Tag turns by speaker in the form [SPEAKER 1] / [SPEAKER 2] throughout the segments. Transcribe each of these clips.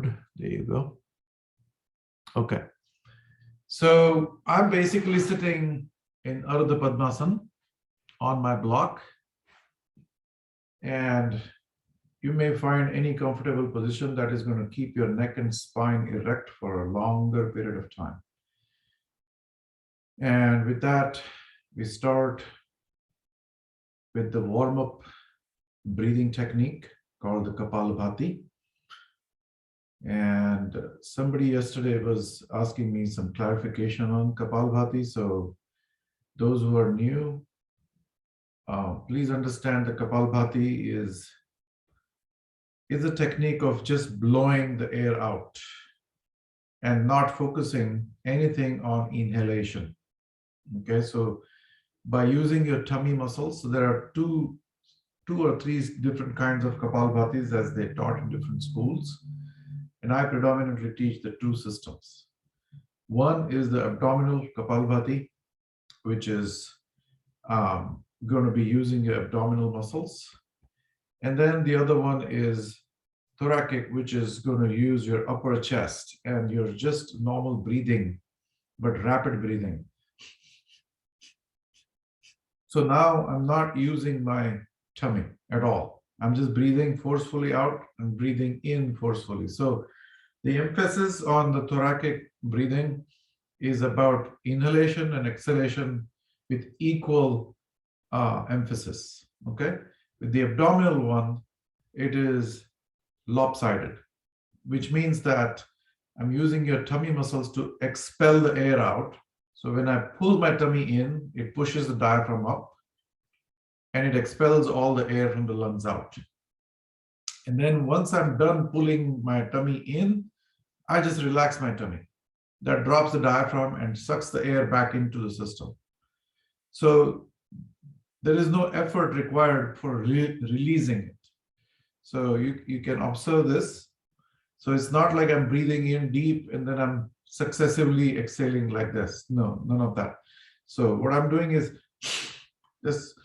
[SPEAKER 1] There you go. Okay. So I'm basically sitting in Ardha Padmasana on my block, and you may find any comfortable position that is going to keep your neck and spine erect for a longer period of time. And with that, we start with the warm-up breathing technique called the Kapalabhati. And somebody yesterday was asking me some clarification on Kapalabhati. So those who are new, please understand the Kapalabhati is a technique of just blowing the air out and not focusing anything on inhalation. Okay, so by using your tummy muscles, so there are two or three different kinds of Kapalabhatis as they taught in different schools. And I predominantly teach the two systems. One is the abdominal Kapalabhati, which is going to be using your abdominal muscles. And then the other one is thoracic, which is going to use your upper chest and your just normal breathing, but rapid breathing. So now I'm not using my tummy at all. I'm just breathing forcefully out and breathing in forcefully. So the emphasis on the thoracic breathing is about inhalation and exhalation with equal emphasis. Okay. With the abdominal one, it is lopsided, which means that I'm using your tummy muscles to expel the air out. So when I pull my tummy in, it pushes the diaphragm up and it expels all the air from the lungs out. And then once I'm done pulling my tummy in, I just relax my tummy. That drops the diaphragm and sucks the air back into the system. So there is no effort required for releasing it. So you can observe this. So it's not like I'm breathing in deep and then I'm successively exhaling like this. No, none of that. So what I'm doing is just,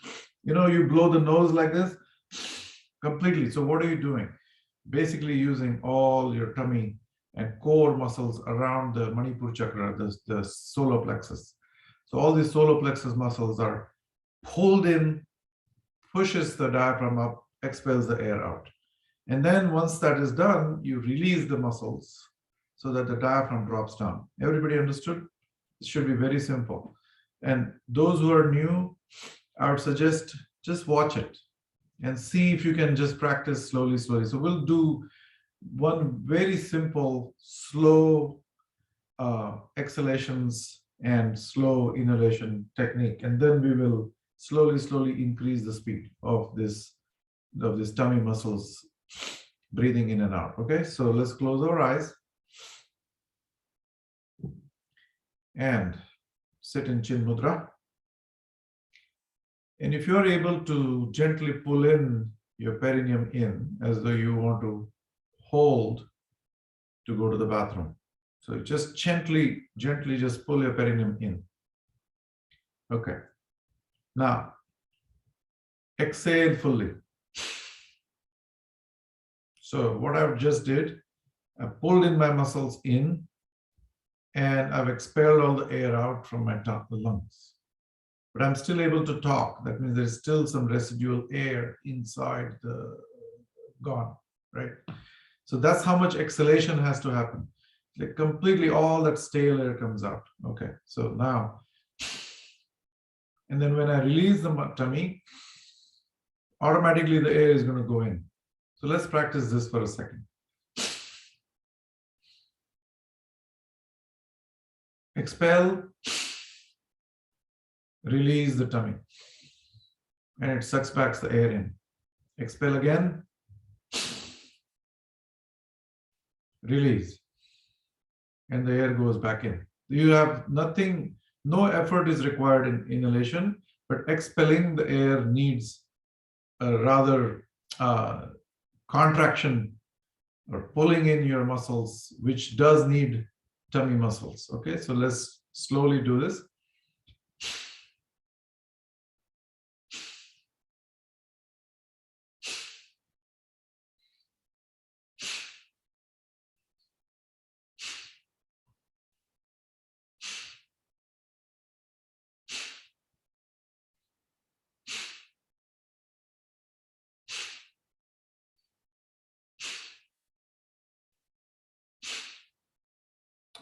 [SPEAKER 1] you blow the nose like this completely. So what are you doing? Basically using all your tummy and core muscles around the Manipur chakra, the solar plexus. So all these solar plexus muscles are pulled in, pushes the diaphragm up, expels the air out. And then once that is done, you release the muscles so that the diaphragm drops down. Everybody understood? It should be very simple. And those who are new, I would suggest just watch it and see if you can just practice slowly. So we'll do one very simple, slow exhalations and slow inhalation technique. And then we will slowly increase the speed of this tummy muscles breathing in and out. Okay, so let's close our eyes and sit in Chin Mudra. And if you're able to gently pull in your perineum in as though you want to hold to go to the bathroom. So just gently just pull your perineum in. Okay. Now, exhale fully. So what I've just did, I pulled in my muscles in and I've expelled all the air out from my lungs. But I'm still able to talk. That means there's still some residual air inside the gone, right? So that's how much exhalation has to happen. Like completely all that stale air comes out. Okay, so now, and then when I release the tummy, automatically the air is going to go in. So let's practice this for a second. Expel, release the tummy, and it sucks back the air in. Expel again, release, and the air goes back in. You have nothing, no effort is required in inhalation, but expelling the air needs a rather contraction or pulling in your muscles, which does need tummy muscles. Okay, so let's slowly do this.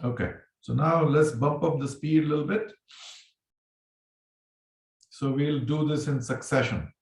[SPEAKER 1] Okay, so now let's bump up the speed a little bit. So we'll do this in succession.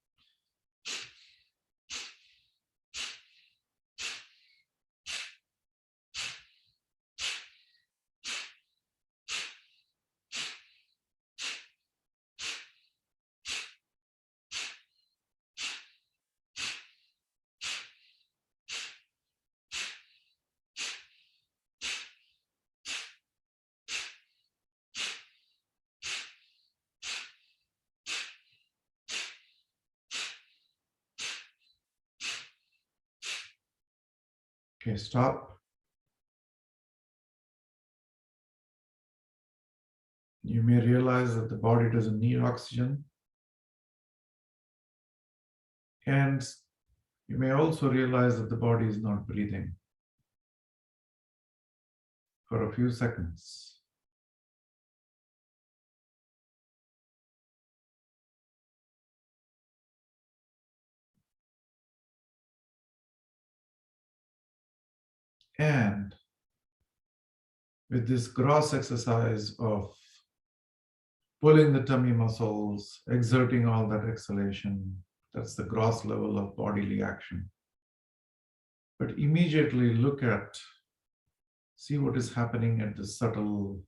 [SPEAKER 1] Okay, stop. You may realize that the body doesn't need oxygen. And you may also realize that the body is not breathing for a few seconds. And with this gross exercise of pulling the tummy muscles, exerting all that exhalation, that's the gross level of bodily action. But immediately look at, see what is happening at the subtle,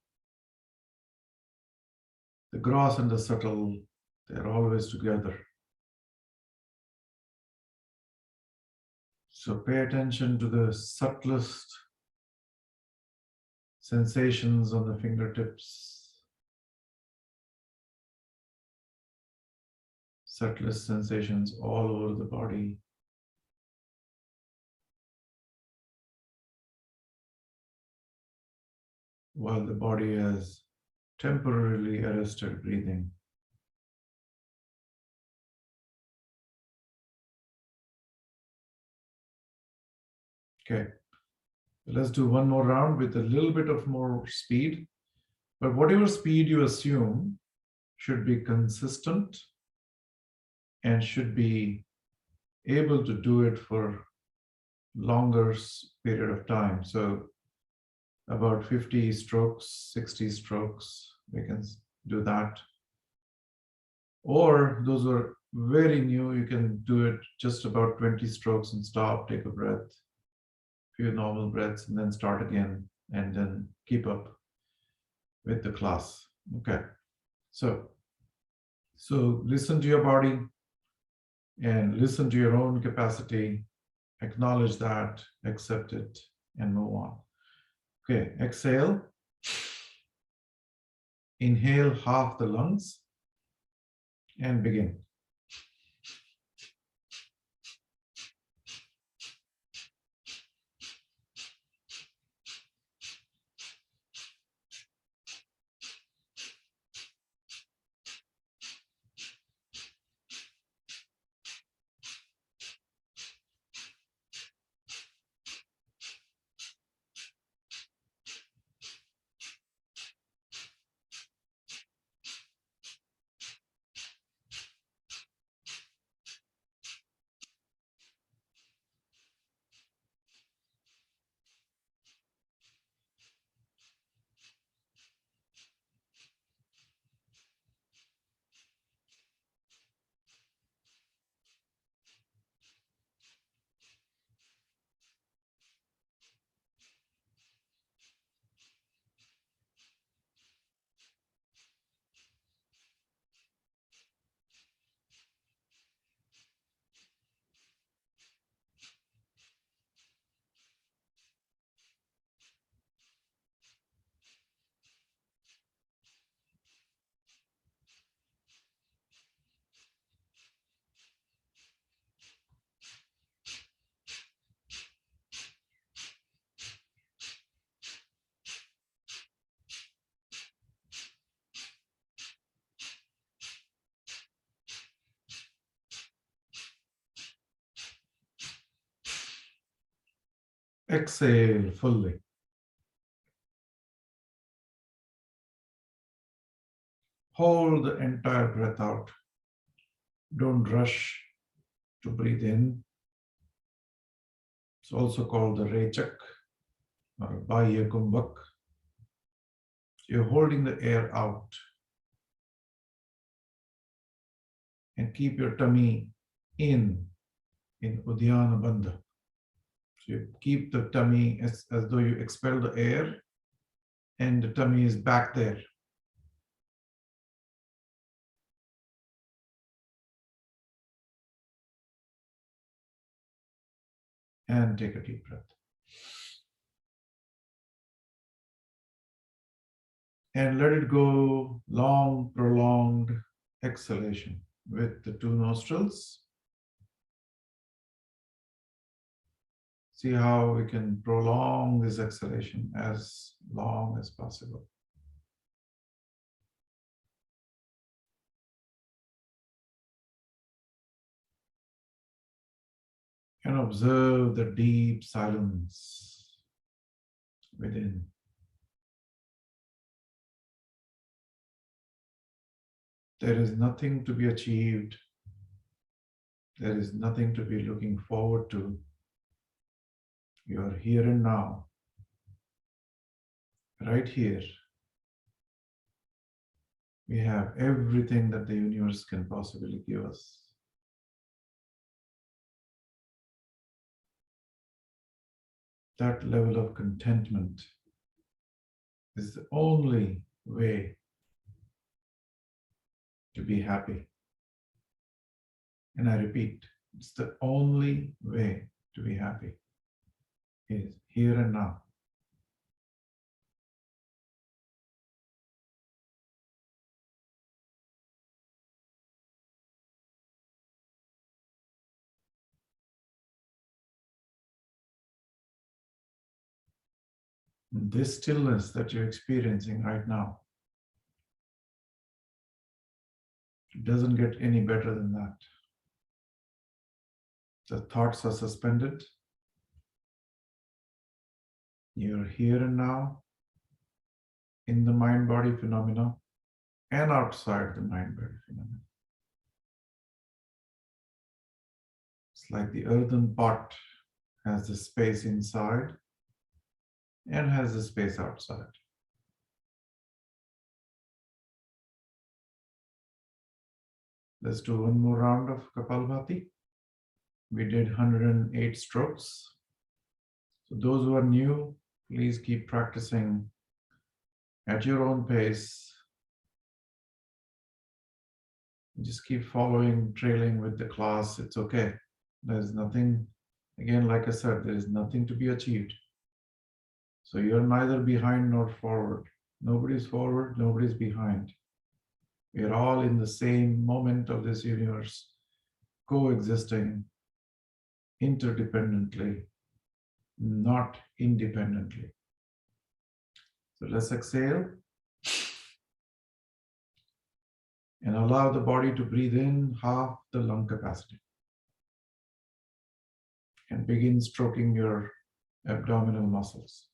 [SPEAKER 1] the gross and the subtle, they're always together. So pay attention to the subtlest sensations on the fingertips, subtlest sensations all over the body. While the body has temporarily arrested breathing. Okay, let's do one more round with a little bit of more speed. But whatever speed you assume should be consistent and should be able to do it for longer period of time. So about 50 strokes, 60 strokes, we can do that. Or those who are very new, you can do it just about 20 strokes and stop, take a breath, few normal breaths, and then start again, and then keep up with the class. Okay, so listen to your body and listen to your own capacity, acknowledge that, accept it, and move on. Okay, exhale. Inhale half the lungs and begin. Exhale fully. Hold the entire breath out. Don't rush to breathe in. It's also called the Rechak or Bahya Kumbhak. You're holding the air out. And keep your tummy in Uddiyana Bandha. So you keep the tummy as though you expel the air and the tummy is back there. And take a deep breath. And let it go, long, prolonged exhalation with the two nostrils. See how we can prolong this exhalation as long as possible. And observe the deep silence within. There is nothing to be achieved. There is nothing to be looking forward to. You are here and now, right here. We have everything that the universe can possibly give us. That level of contentment is the only way to be happy. And I repeat, it's the only way to be happy. Is here and now. This stillness that you're experiencing right now, it doesn't get any better than that. The thoughts are suspended. You're here and now in the mind-body phenomena and outside the mind-body phenomena. It's like the earthen pot has the space inside and has the space outside. Let's do one more round of Kapalbhati. We did 108 strokes. So those who are new, please keep practicing at your own pace. Just keep following, trailing with the class. It's okay. There's nothing, again, like I said, there is nothing to be achieved. So you're neither behind nor forward. Nobody's forward, nobody's behind. We are all in the same moment of this universe, coexisting interdependently, not independently. So let's exhale and allow the body to breathe in half the lung capacity. And begin stroking your abdominal muscles.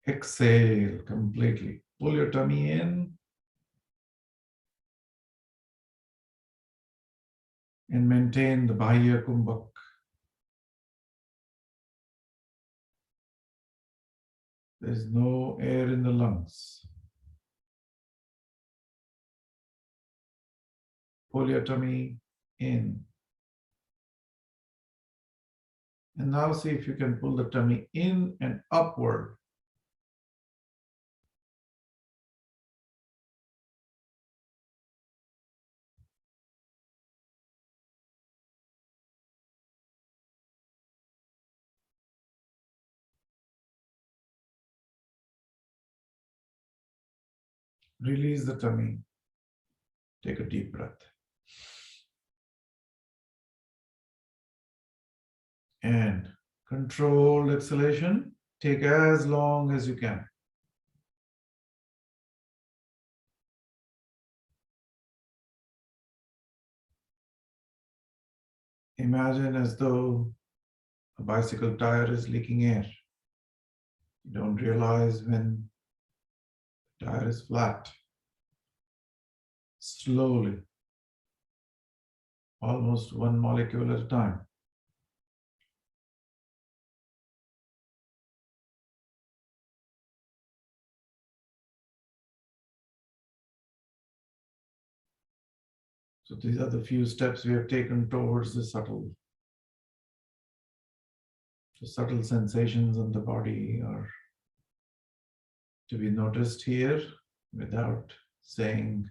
[SPEAKER 1] Exhale completely. Pull your tummy in and maintain the Bahya Kumbhak. There is no air in the lungs. Pull your tummy in. And now see if you can pull the tummy in and upward. Release the tummy. Take a deep breath. And controlled exhalation. Take as long as you can. Imagine as though a bicycle tire is leaking air. You don't realize when the tire is flat. Slowly, almost one molecule at a time. So these are the few steps we have taken towards the subtle sensations in the body are to be noticed here without saying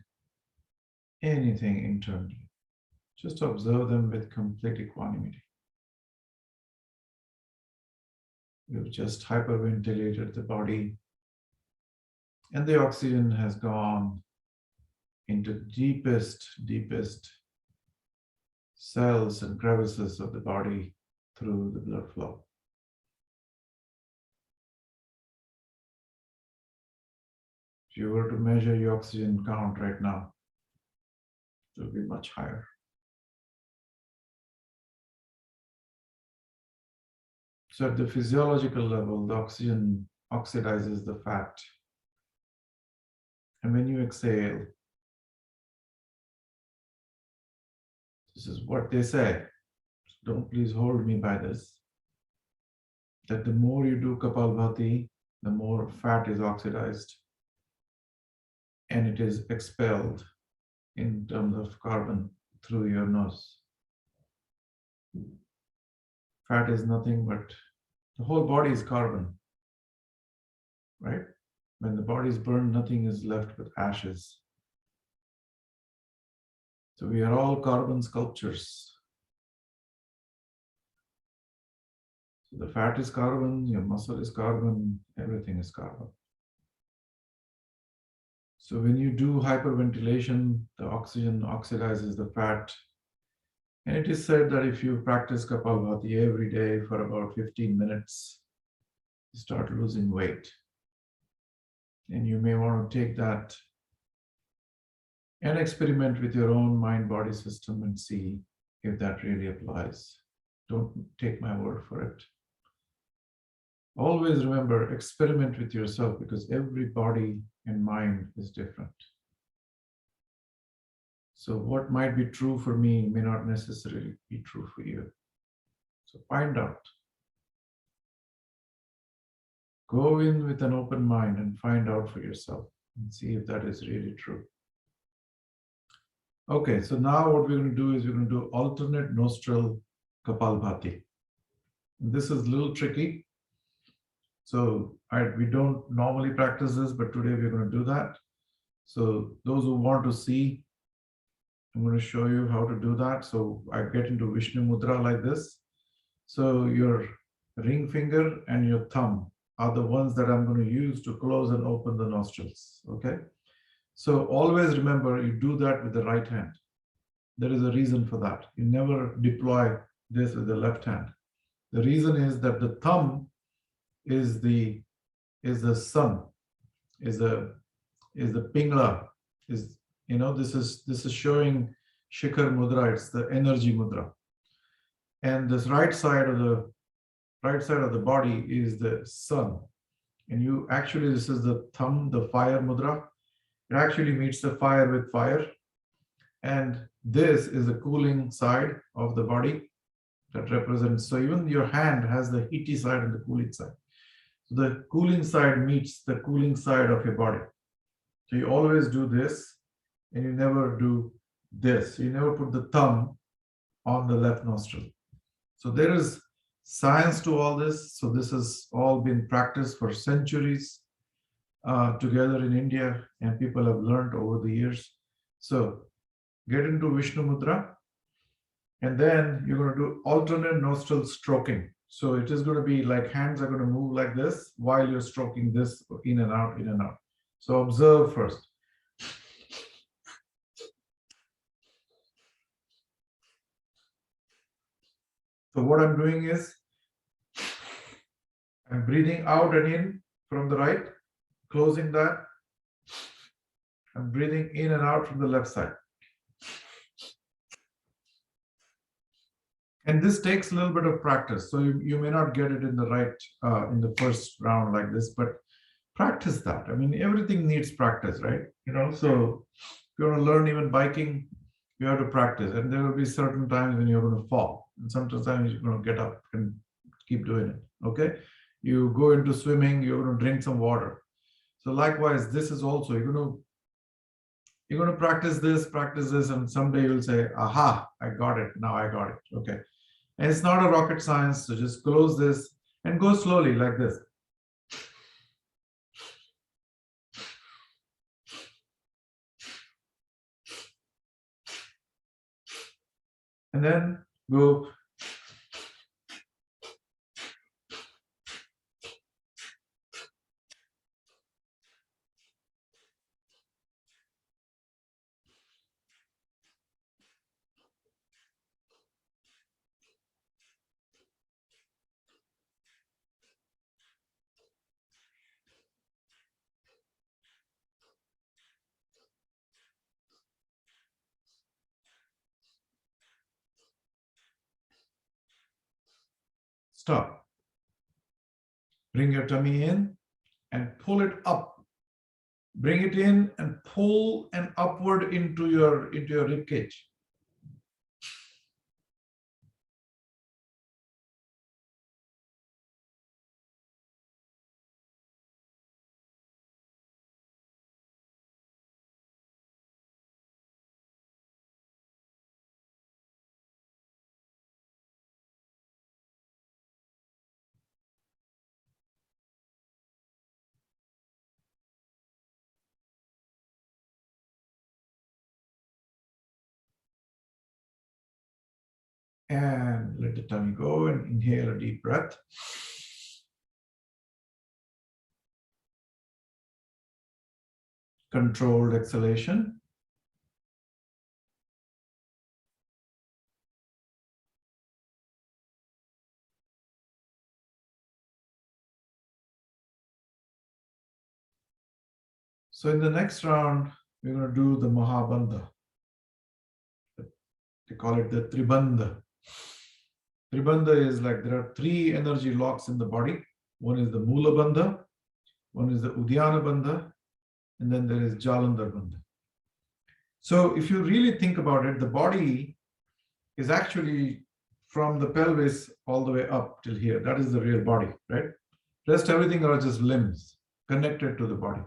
[SPEAKER 1] anything internally. Just observe them with complete equanimity. We've just hyperventilated the body, and the oxygen has gone into deepest cells and crevices of the body through the blood flow. If you were to measure your oxygen count right now, it will be much higher. So at the physiological level, the oxygen oxidizes the fat. And when you exhale, this is what they say. Don't please hold me by this. That the more you do Kapalbhati, the more fat is oxidized and it is expelled in terms of carbon through your nose. Fat is nothing but the whole body is carbon, right? When the body is burned, nothing is left but ashes. So we are all carbon sculptures. So the fat is carbon, your muscle is carbon, everything is carbon. So when you do hyperventilation, the oxygen oxidizes the fat. And it is said that if you practice Kapalbhati every day for about 15 minutes, you start losing weight. And you may want to take that and experiment with your own mind-body system and see if that really applies. Don't take my word for it. Always remember, experiment with yourself because every body and mind is different. So what might be true for me may not necessarily be true for you. So find out. Go in with an open mind and find out for yourself and see if that is really true. Okay, so now what we're going to do is we're going to do alternate nostril Kapalbhati. This is a little tricky. So we don't normally practice this, but today we're going to do that. So those who want to see, I'm going to show you how to do that. So I get into Vishnu Mudra like this. So your ring finger and your thumb are the ones that I'm going to use to close and open the nostrils. Okay. So always remember, you do that with the right hand. There is a reason for that. You never deploy this with the left hand. The reason is that the thumb is the sun, is the pingla, is this is showing Shikhar Mudra. It's the energy mudra, and this right side of the body is the sun, and this is the thumb, the fire mudra. It actually meets the fire with fire, and this is the cooling side of the body that represents. So even your hand has the heaty side and the cooling side. So the cooling side meets the cooling side of your body. So you always do this, and you never do this. You never put the thumb on the left nostril. So there is science to all this. So this has all been practiced for centuries together in India, and people have learned over the years. So get into Vishnu Mudra, and then you're going to do alternate nostril stroking. So it is going to be like hands are going to move like this while you're stroking this in and out, in and out. So observe first. So what I'm doing is I'm breathing out and in from the right, closing that. I'm breathing in and out from the left side. And this takes a little bit of practice. So you may not get it in the right, in the first round like this, but practice that. I mean, everything needs practice, right? So if you want to learn even biking, you have to practice. And there will be certain times when you're going to fall. And sometimes you're going to get up and keep doing it, okay? You go into swimming, you're going to drink some water. So likewise, this is also, you're going to practice this, and someday you'll say, aha, I got it. Now I got it, okay? And it's not a rocket science, so just close this and go slowly like this. And then go. Stop. Bring your tummy in and pull it up. Bring it in and pull and upward into your rib cage. And let the tummy go and inhale a deep breath. Controlled exhalation. So in the next round, we're going to do the Mahabandha. They call it the Tribandha. Tribandha is like there are three energy locks in the body. One is the Mula Bandha, one is the Udyana Bandha, and then there is Jalandhar Bandha. So if you really think about it, the body is actually from the pelvis all the way up till here. That is the real body, right? Rest everything are just limbs connected to the body.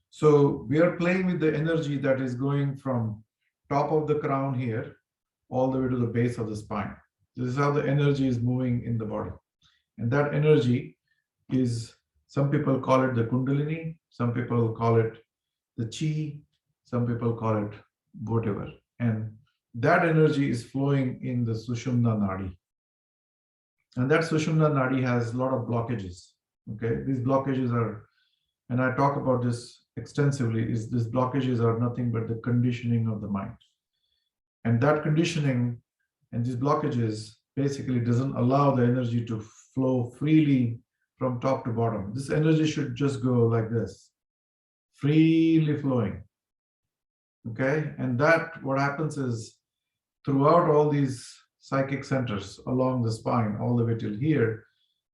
[SPEAKER 1] So we are playing with the energy that is going from top of the crown here all the way to the base of the spine. This is how the energy is moving in the body. And that energy is, some people call it the Kundalini, some people call it the Chi, some people call it whatever. And that energy is flowing in the Sushumna Nadi. And that Sushumna Nadi has a lot of blockages. Okay, these blockages are, and I talk about this extensively, is these blockages are nothing but the conditioning of the mind. And that conditioning and these blockages basically doesn't allow the energy to flow freely from top to bottom. This energy should just go like this, freely flowing. Okay, and that what happens is throughout all these psychic centers along the spine, all the way till here,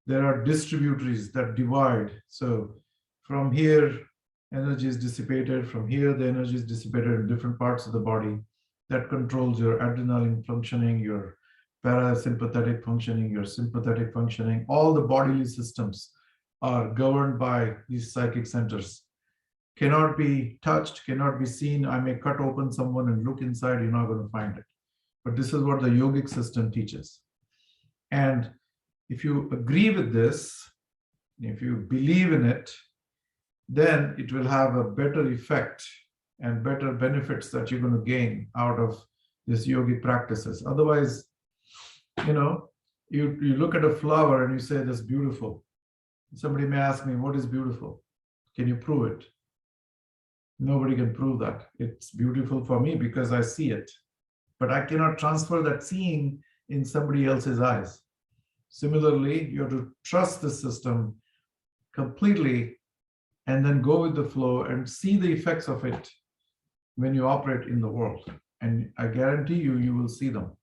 [SPEAKER 1] there are distributaries that divide. So from here, energy is dissipated. From here, the energy is dissipated in different parts of the body. That controls your adrenaline functioning, your parasympathetic functioning, your sympathetic functioning. All the bodily systems are governed by these psychic centers. Cannot be touched, cannot be seen. I may cut open someone and look inside, you're not going to find it. But this is what the yogic system teaches. And if you agree with this, if you believe in it, then it will have a better effect and better benefits that you're going to gain out of these yogic practices. Otherwise, you look at a flower and you say, that's beautiful. Somebody may ask me, what is beautiful? Can you prove it? Nobody can prove that. It's beautiful for me because I see it. But I cannot transfer that seeing in somebody else's eyes. Similarly, you have to trust the system completely and then go with the flow and see the effects of it when you operate in the world. And I guarantee you, you will see them.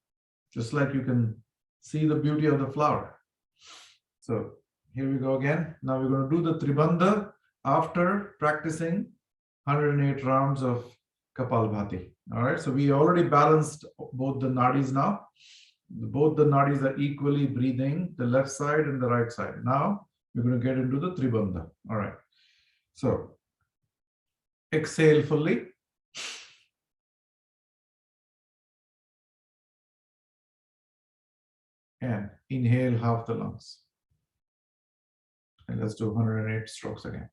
[SPEAKER 1] Just like you can see the beauty of the flower. So here we go again. Now we're going to do the Tribandha after practicing 108 rounds of Kapalbhati. All right, so we already balanced both the nadis now. Both the nadis are equally breathing, the left side and the right side. Now we're going to get into the Tribandha. All right, so exhale fully. And inhale half the lungs. And let's do 108 strokes again.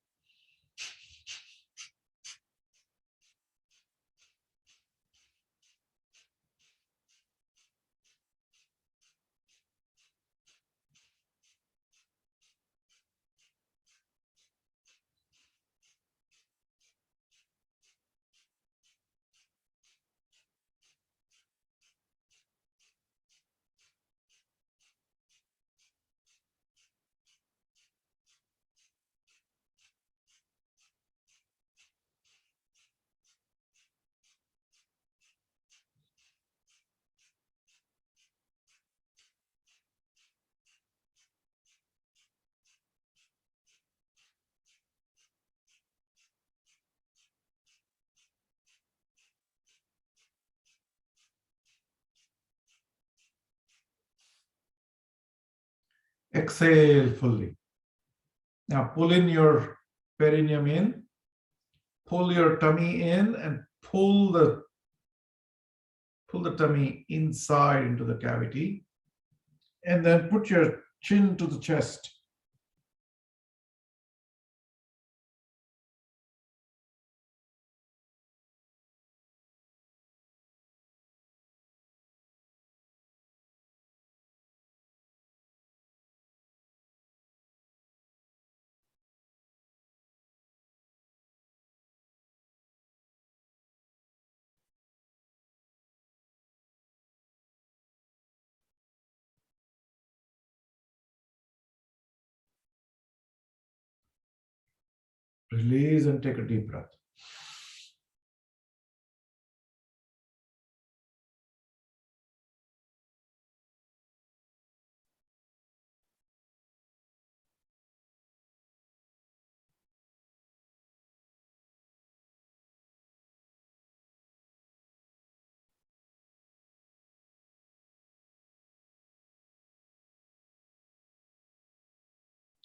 [SPEAKER 1] Exhale fully. Now pull in your perineum in, pull your tummy in, and pull the tummy inside into the cavity, and then put your chin to the chest. Release and take a deep breath.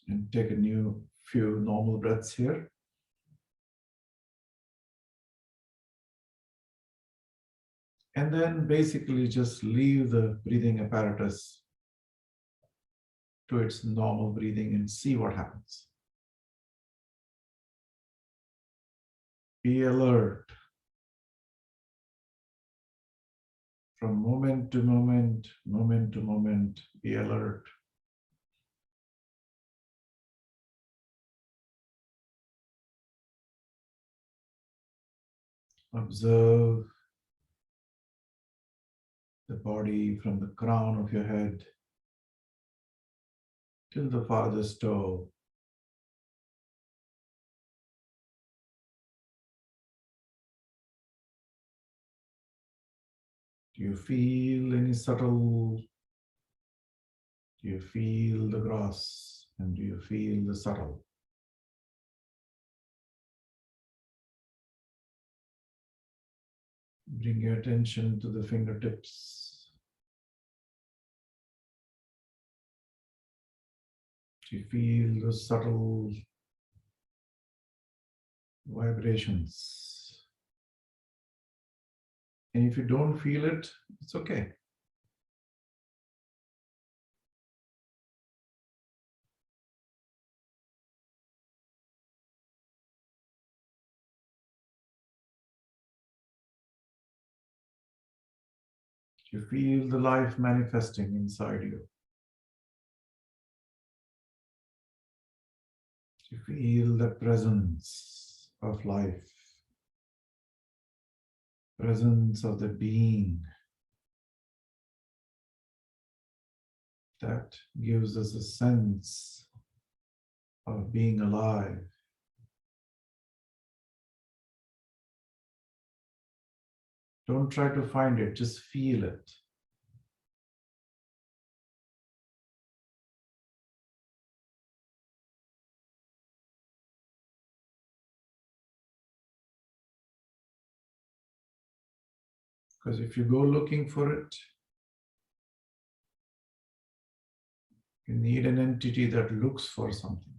[SPEAKER 1] And take a new few normal breaths here. And then basically just leave the breathing apparatus to its normal breathing and see what happens. Be alert. From moment to moment, moment to moment, be alert. Observe the body from the crown of your head till the farthest toe. Do you feel any subtle? Do you feel the gross? And do you feel the subtle? Bring your attention to the fingertips. Do you feel the subtle vibrations? And if you don't feel it, it's okay. You feel the life manifesting inside you. You feel the presence of life, presence of the being that gives us a sense of being alive. Don't try to find it, just feel it. Because if you go looking for it, you need an entity that looks for something.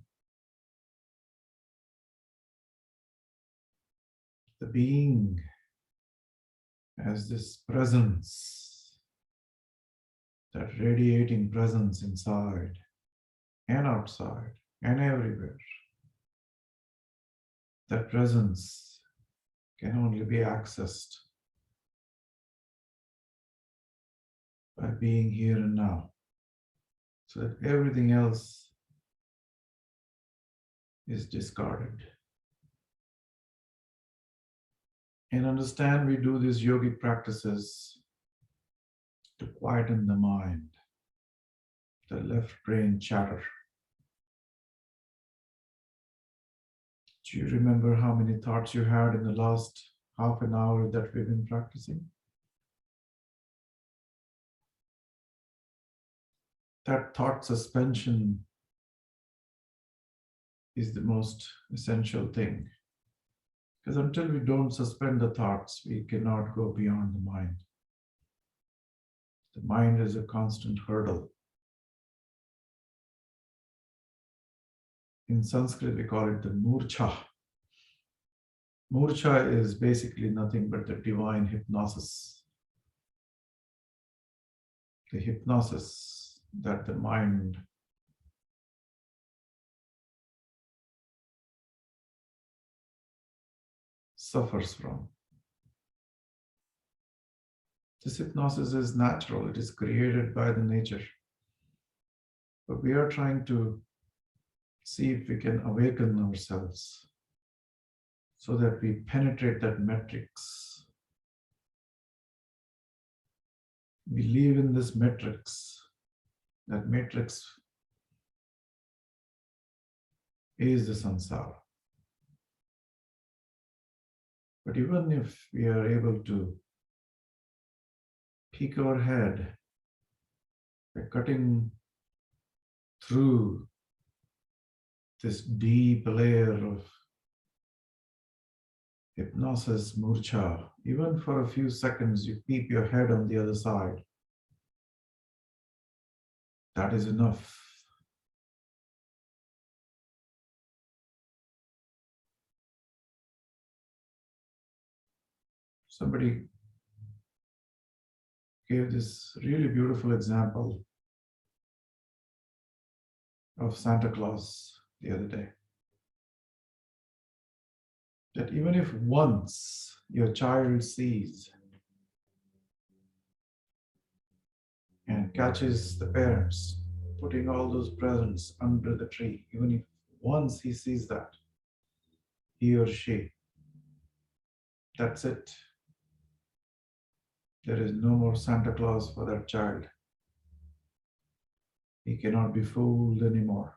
[SPEAKER 1] The being has this presence, that radiating presence inside and outside and everywhere. That presence can only be accessed by being here and now, so that everything else is discarded. And understand, we do these yogic practices to quieten the mind, the left brain chatter. Do you remember how many thoughts you had in the last half an hour that we've been practicing? That thought suspension is the most essential thing. Because until we don't suspend the thoughts, we cannot go beyond the mind. The mind is a constant hurdle. In Sanskrit, we call it the murcha. Murcha is basically nothing but the divine hypnosis. The hypnosis that the mind suffers from. This hypnosis is natural, it is created by the nature. But we are trying to see if we can awaken ourselves so that we penetrate that matrix. We live in this matrix. That matrix is the samsara. But even if we are able to peek our head by cutting through this deep layer of hypnosis, murcha, even for a few seconds, you peep your head on the other side. That is enough. Somebody gave this really beautiful example of Santa Claus the other day. That even if once your child sees and catches the parents putting all those presents under the tree, even if once he sees that, he or she, that's it. There is no more Santa Claus for that child. He cannot be fooled anymore.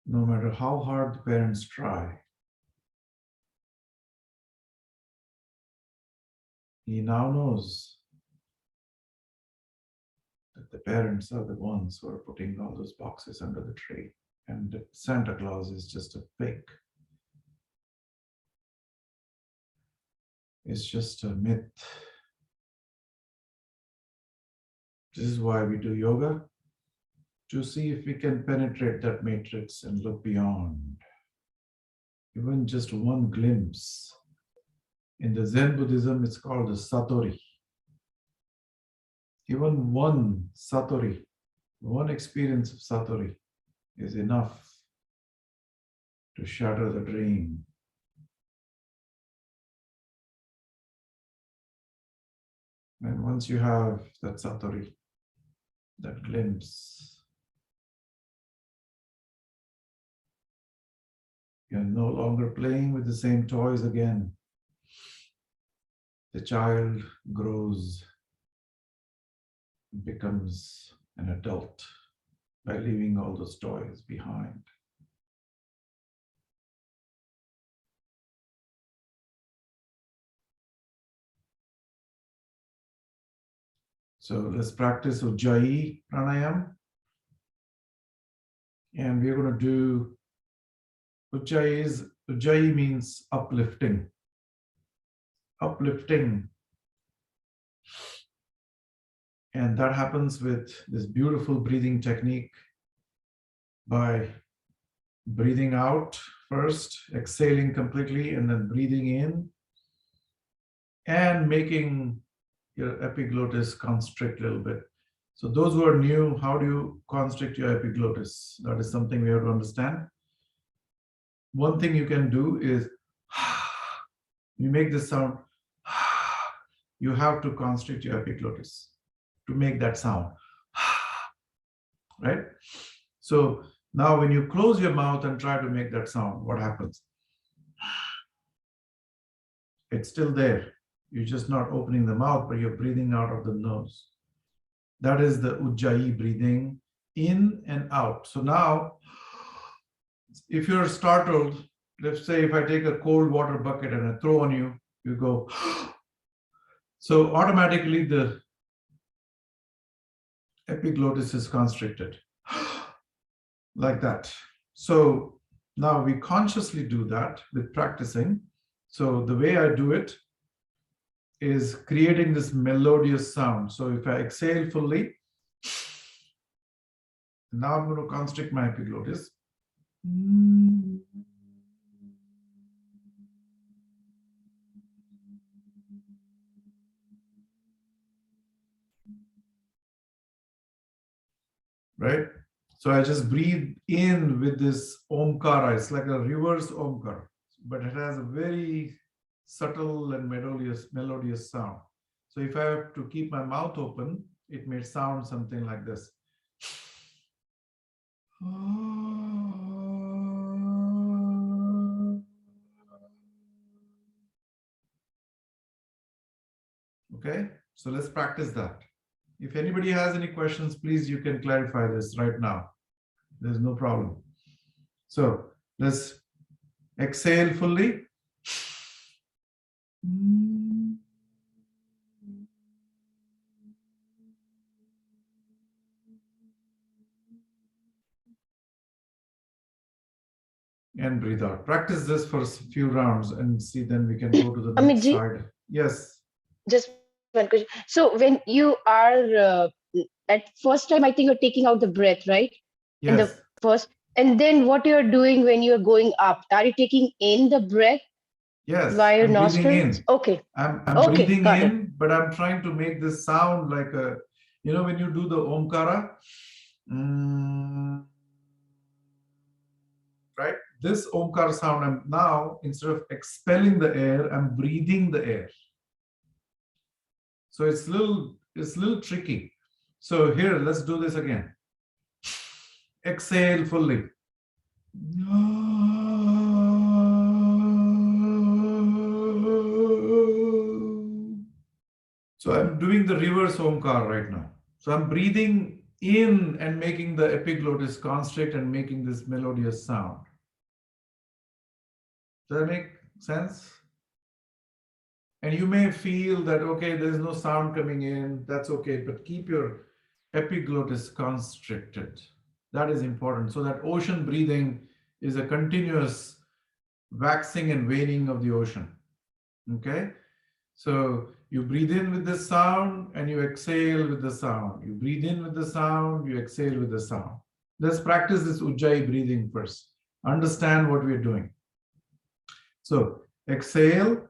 [SPEAKER 1] No matter how hard the parents try, he now knows that the parents are the ones who are putting all those boxes under the tree, and that Santa Claus is just a fake. It's just a myth. This is why we do yoga, to see if we can penetrate that matrix and look beyond. Even just one glimpse. In the Zen Buddhism, it's called the Satori. Even one Satori, one experience of Satori is enough to shatter the dream. And once you have that Satori, that glimpse, you're no longer playing with the same toys again. The child grows becomes an adult by leaving all those toys behind. So let's practice Ujjayi Pranayam. And we're going to do Ujjayi means uplifting. Uplifting. And that happens with this beautiful breathing technique by breathing out first, exhaling completely, and then breathing in and making your epiglottis constrict a little bit. So those who are new, how do you constrict your epiglottis? That is something we have to understand. One thing you can do is you make this sound, you have to constrict your epiglottis to make that sound, right? So now when you close your mouth and try to make that sound, what happens? It's still there. You're just not opening the mouth, but you're breathing out of the nose. That is the Ujjayi breathing in and out. So now, if you're startled, let's say if I take a cold water bucket and I throw on you, you go. So automatically the epiglottis is constricted like that. So now we consciously do that with practicing. So the way I do it is creating this melodious sound. So if I exhale fully, now I'm going to constrict my epiglottis. Right? So I just breathe in with this omkara. It's like a reverse omkara, but it has a very subtle and melodious sound. So if I have to keep my mouth open, it may sound something like this. Okay, so let's practice that. If anybody has any questions, please, you can clarify this right now. There's no problem. So let's exhale fully. And breathe out. Practice this for a few rounds and see, then we can go to the next
[SPEAKER 2] Amitji,
[SPEAKER 1] side. Yes.
[SPEAKER 2] just one question. So when you are at first time, I think you're taking out the breath, right? In the
[SPEAKER 1] Yes.
[SPEAKER 2] first, and then what you're doing when you're going up? Are you taking in the breath
[SPEAKER 1] Yes.
[SPEAKER 2] via your
[SPEAKER 1] I'm breathing
[SPEAKER 2] nostrils?
[SPEAKER 1] in.
[SPEAKER 2] Okay,
[SPEAKER 1] I'm
[SPEAKER 2] okay,
[SPEAKER 1] breathing
[SPEAKER 2] got it.
[SPEAKER 1] in, but I'm trying to make this sound like a, when you do the omkara, right? This omkara sound, I'm now, instead of expelling the air, I'm breathing the air. So it's a little tricky. So here, let's do this again. Exhale fully. So I'm doing the reverse omkar right now. So I'm breathing in and making the epiglottis constrict and making this melodious sound. Does that make sense? And you may feel that, okay, there's no sound coming in. That's okay, but keep your epiglottis constricted. That is important. So that ocean breathing is a continuous waxing and waning of the ocean. Okay? So you breathe in with the sound and you exhale with the sound. You breathe in with the sound, you exhale with the sound. Let's practice this Ujjayi breathing first. Understand what we're doing. So exhale.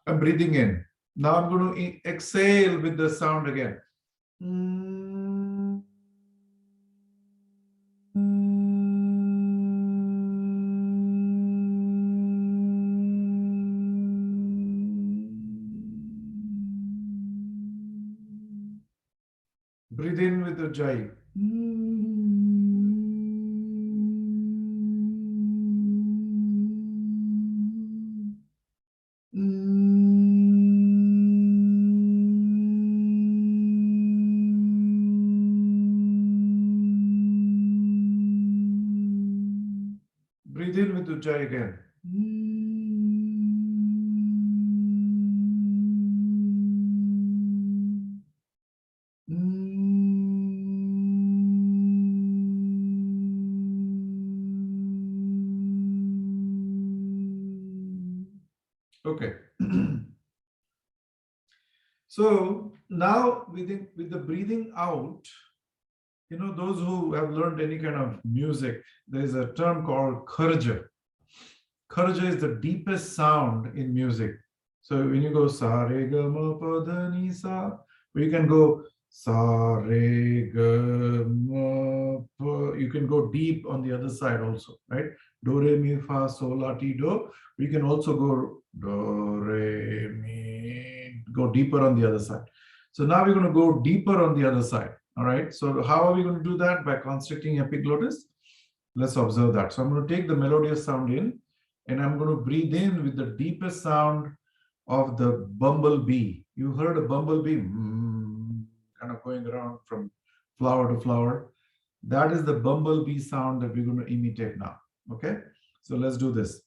[SPEAKER 1] I'm breathing in. Now I'm going to exhale with the sound again. Breathe in with the Ujjayi. Ujjayi again. Okay. So now with the breathing out, those who have learned any kind of music, there is a term called kharja. Kharja is the deepest sound in music. So when you go sa re ga ma pa dha ni sa, you can go sa re ga ma pa. You can go deep on the other side also, right? Do re mi fa sol la ti do. We can also go do re mi, go deeper on the other side. So now we're going to go deeper on the other side. All right. So how are we going to do that? By constricting epiglottis. Let's observe that. So I'm going to take the melodious sound in, and I'm going to breathe in with the deepest sound of the bumblebee. You heard a bumblebee kind of going around from flower to flower. That is the bumblebee sound that we're going to imitate now. Okay, so let's do this.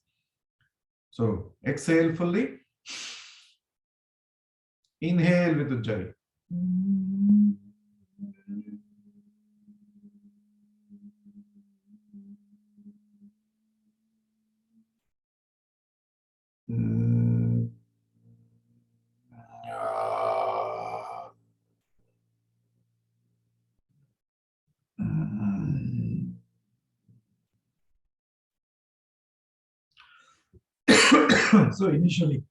[SPEAKER 1] So exhale fully. Inhale with Ujjayi. So initially,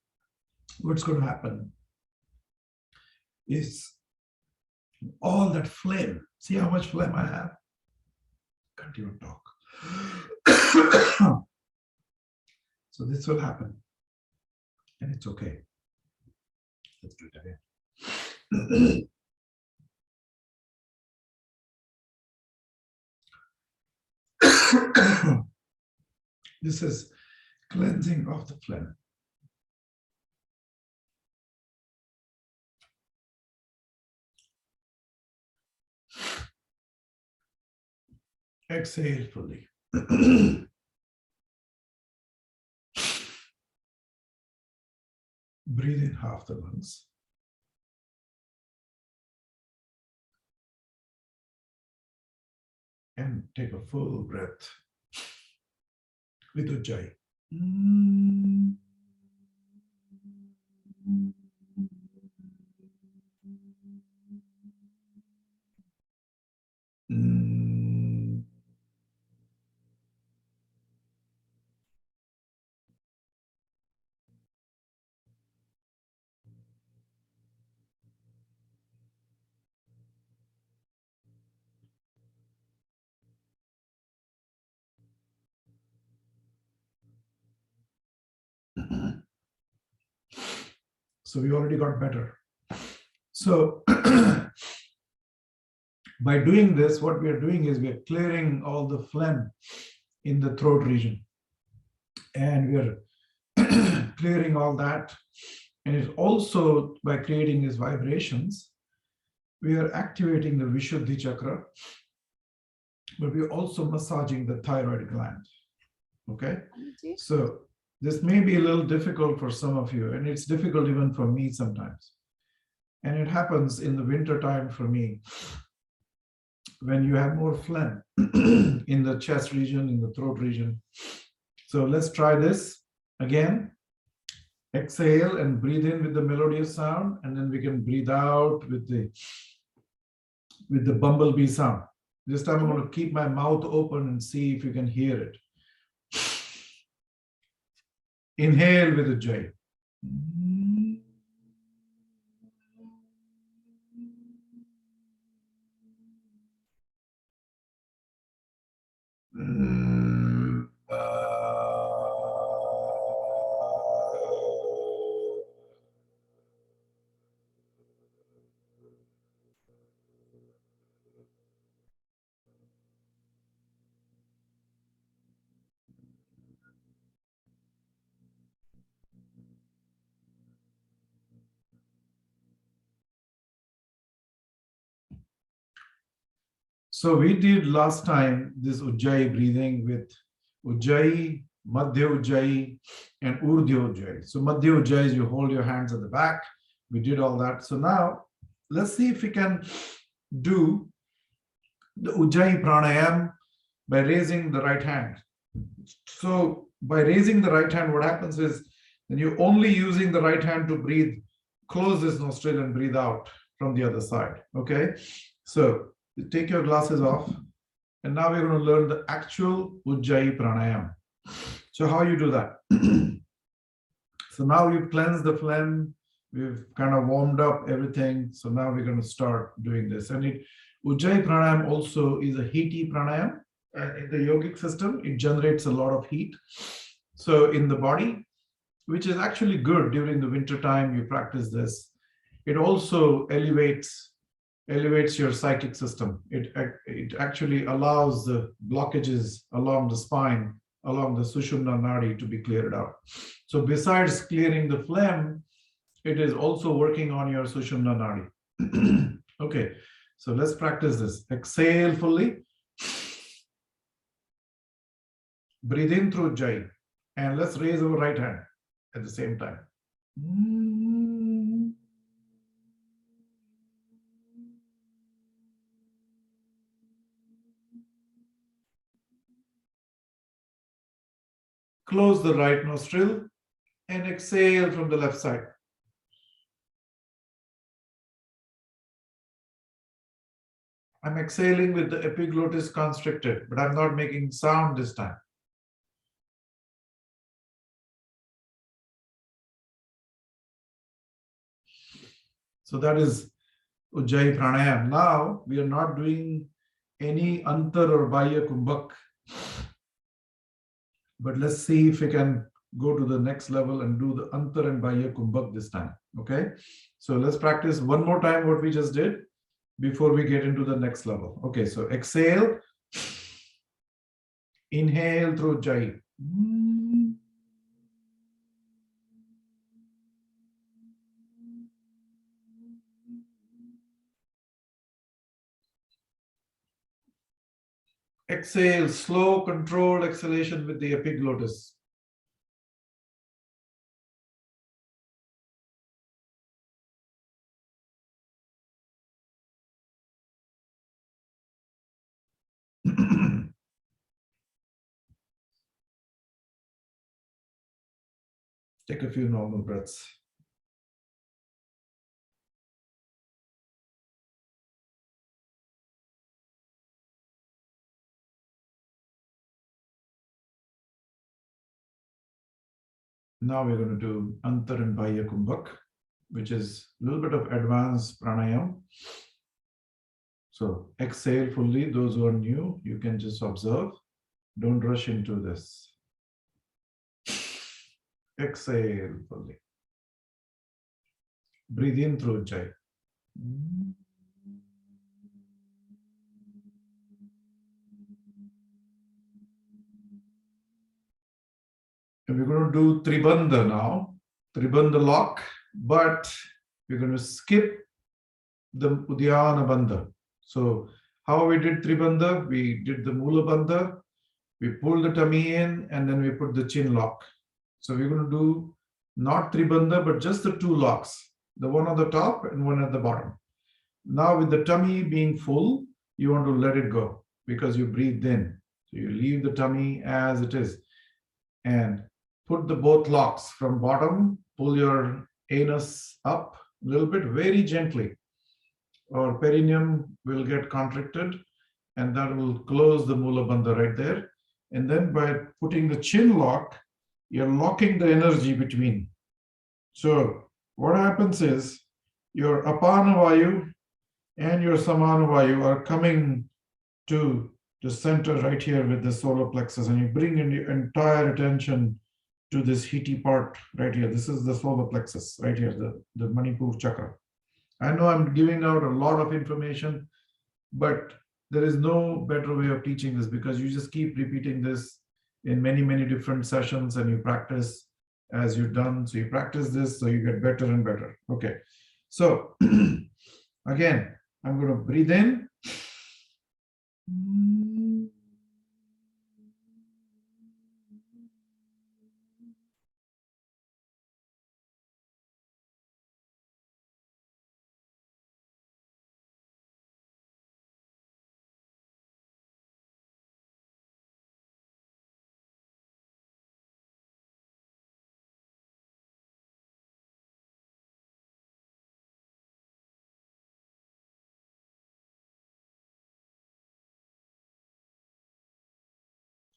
[SPEAKER 1] what's going to happen is all that phlegm. See how much phlegm I have? Can't even talk. So this will happen, and it's okay. Let's do it again. This is cleansing of the phlegm. Exhale fully. Breathe in half the lungs. And take a full breath with Ujjayi. So we already got better. So by doing this, what we are doing is we are clearing all the phlegm in the throat region. And we are clearing all that. And it's also by creating these vibrations, we are activating the Vishuddhi chakra, but we're also massaging the thyroid gland. Okay? So this may be a little difficult for some of you, and it's difficult even for me sometimes. And it happens in the winter time for me when you have more phlegm in the chest region, in the throat region. So let's try this again. Exhale and breathe in with the melodious sound, and then we can breathe out with the bumblebee sound. This time I'm going to keep my mouth open and see if you can hear it. Inhale with Ujjayi. So we did last time this Ujjayi breathing with Ujjayi Madhya Ujjayi, and Urdhya Ujjayi. So Madhya Ujjayi is you hold your hands at the back. We did all that. So now let's see if we can do the Ujjayi Pranayam by raising the right hand. So by raising the right hand, what happens is when you're only using the right hand to breathe, close this nostril and breathe out from the other side. Okay. So you take your glasses off. And now we're going to learn the actual Ujjayi Pranayam. So how you do that? So now we've cleansed the phlegm, we've kind of warmed up everything. So now we're going to start doing this. And Ujjayi Pranayam also is a heaty pranayam. And in the yogic system, it generates a lot of heat. So in the body, which is actually good during the winter time, you practice this. It also elevates your psychic system. It actually allows the blockages along the spine, along the Sushumna Nadi to be cleared out. So besides clearing the phlegm, it is also working on your Sushumna Nadi. Okay, so let's practice this. Exhale fully. Breathe in through Ujjayi. And let's raise our right hand at the same time. Close the right nostril and exhale from the left side. I'm exhaling with the epiglottis constricted, but I'm not making sound this time. So that is Ujjayi Pranayam. Now we are not doing any Antar or Bahya Kumbhak. But let's see if we can go to the next level and do the Antar and Bahya Kumbhak this time. Okay. So let's practice one more time what we just did before we get into the next level. Okay. So exhale. Inhale through Ujjayi. Exhale, slow, controlled exhalation with the epiglottis. Take a few normal breaths. Now we're going to do Antar and Bahya Kumbhak, which is a little bit of advanced pranayam. So exhale fully. Those who are new, you can just observe. Don't rush into this. Exhale fully. Breathe in through Ujjayi. And we're going to do Tribandha now, Tribandha lock, but we're going to skip the Udyana Bandha. So how we did Tribandha? We did the Mula Bandha, we pulled the tummy in, and then we put the chin lock. So we're going to do not Tribandha, but just the two locks, the one on the top and one at the bottom. Now with the tummy being full, you want to let it go because you breathed in. So you leave the tummy as it is and put the both locks from bottom, pull your anus up a little bit, very gently, or perineum will get contracted and that will close the Mula Bandha right there. And then by putting the chin lock, you're locking the energy between. So what happens is your Apana Vayu and your Samana Vayu are coming to the center right here with the solar plexus, and you bring in your entire attention to this heaty part right here. This is the solar plexus right here, the Manipur chakra. I know I'm giving out a lot of information, but there is no better way of teaching this because you just keep repeating this in many, many different sessions and you practice as you've done. So you practice this, so you get better and better. Okay. So again, I'm going to breathe in.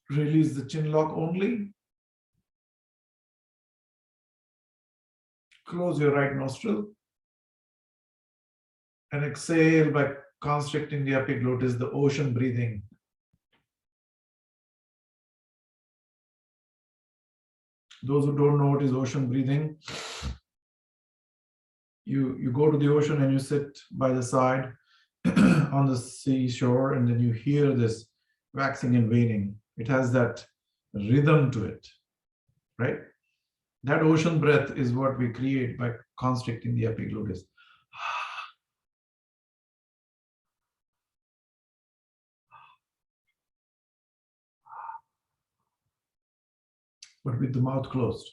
[SPEAKER 1] Release the chin lock only. Close your right nostril. And exhale by constricting the epiglottis, the ocean breathing. Those who don't know what is ocean breathing, you go to the ocean and you sit by the side on the seashore, and then you hear this waxing and waning. It has that rhythm to it, right? That ocean breath is what we create by constricting the epiglottis. But with the mouth closed.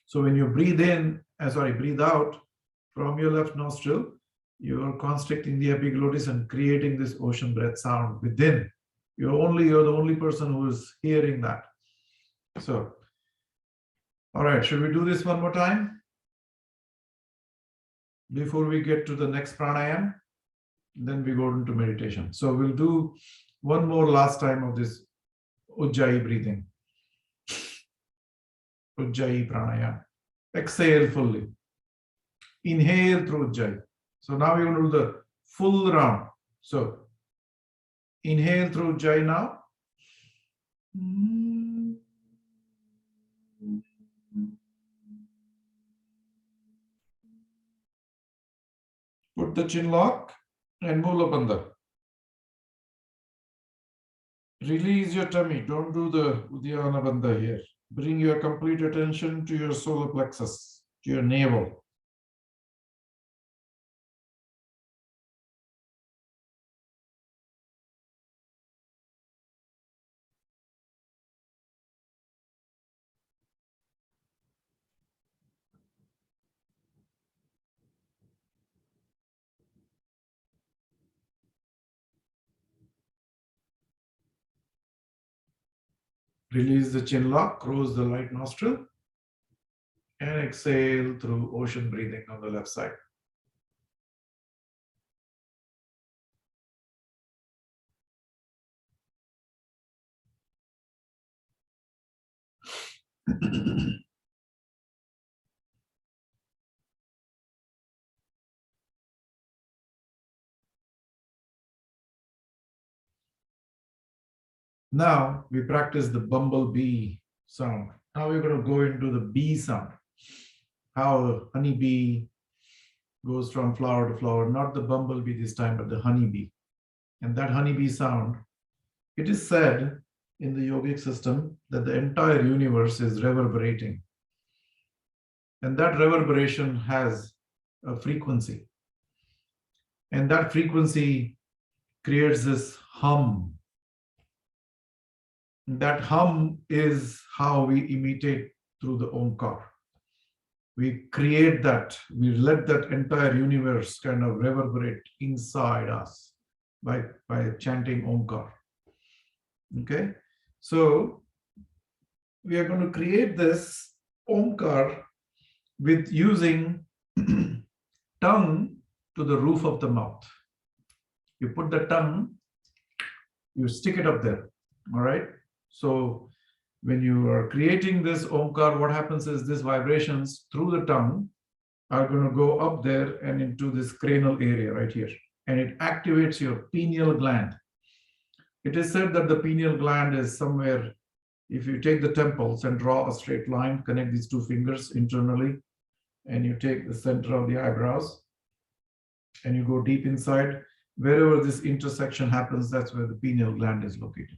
[SPEAKER 1] So when you breathe in, breathe out from your left nostril, you are constricting the epiglottis and creating this ocean breath sound within. You're the only person who is hearing that. So, all right, should we do this one more time before we get to the next pranayam? Then we go into meditation. So we'll do one more last time of this Ujjayi breathing. Ujjayi pranayam. Exhale fully. Inhale through Ujjayi. So now we're going to do the full round. So inhale through Ujjayi now. Put the chin lock and Mula Bandha. Release your tummy. Don't do the Uddiyana Bandha here. Bring your complete attention to your solar plexus, to your navel. Release the chin lock, close the right nostril, and exhale through ocean breathing on the left side. Now we practice the bumblebee sound. Now we're going to go into the bee sound. How a honeybee goes from flower to flower, not the bumblebee this time, but the honeybee. And that honeybee sound, it is said in the yogic system that the entire universe is reverberating. And that reverberation has a frequency. And that frequency creates this hum. That hum is how we imitate through the Omkar. We create that, we let that entire universe kind of reverberate inside us by chanting Omkar. Okay, so we are going to create this Omkar with using tongue to the roof of the mouth. You put the tongue, you stick it up there, all right? So when you are creating this Omkar, what happens is these vibrations through the tongue are going to go up there and into this cranial area right here. And it activates your pineal gland. It is said that the pineal gland is somewhere, if you take the temples and draw a straight line, connect these two fingers internally, and you take the center of the eyebrows, and you go deep inside, wherever this intersection happens, that's where the pineal gland is located.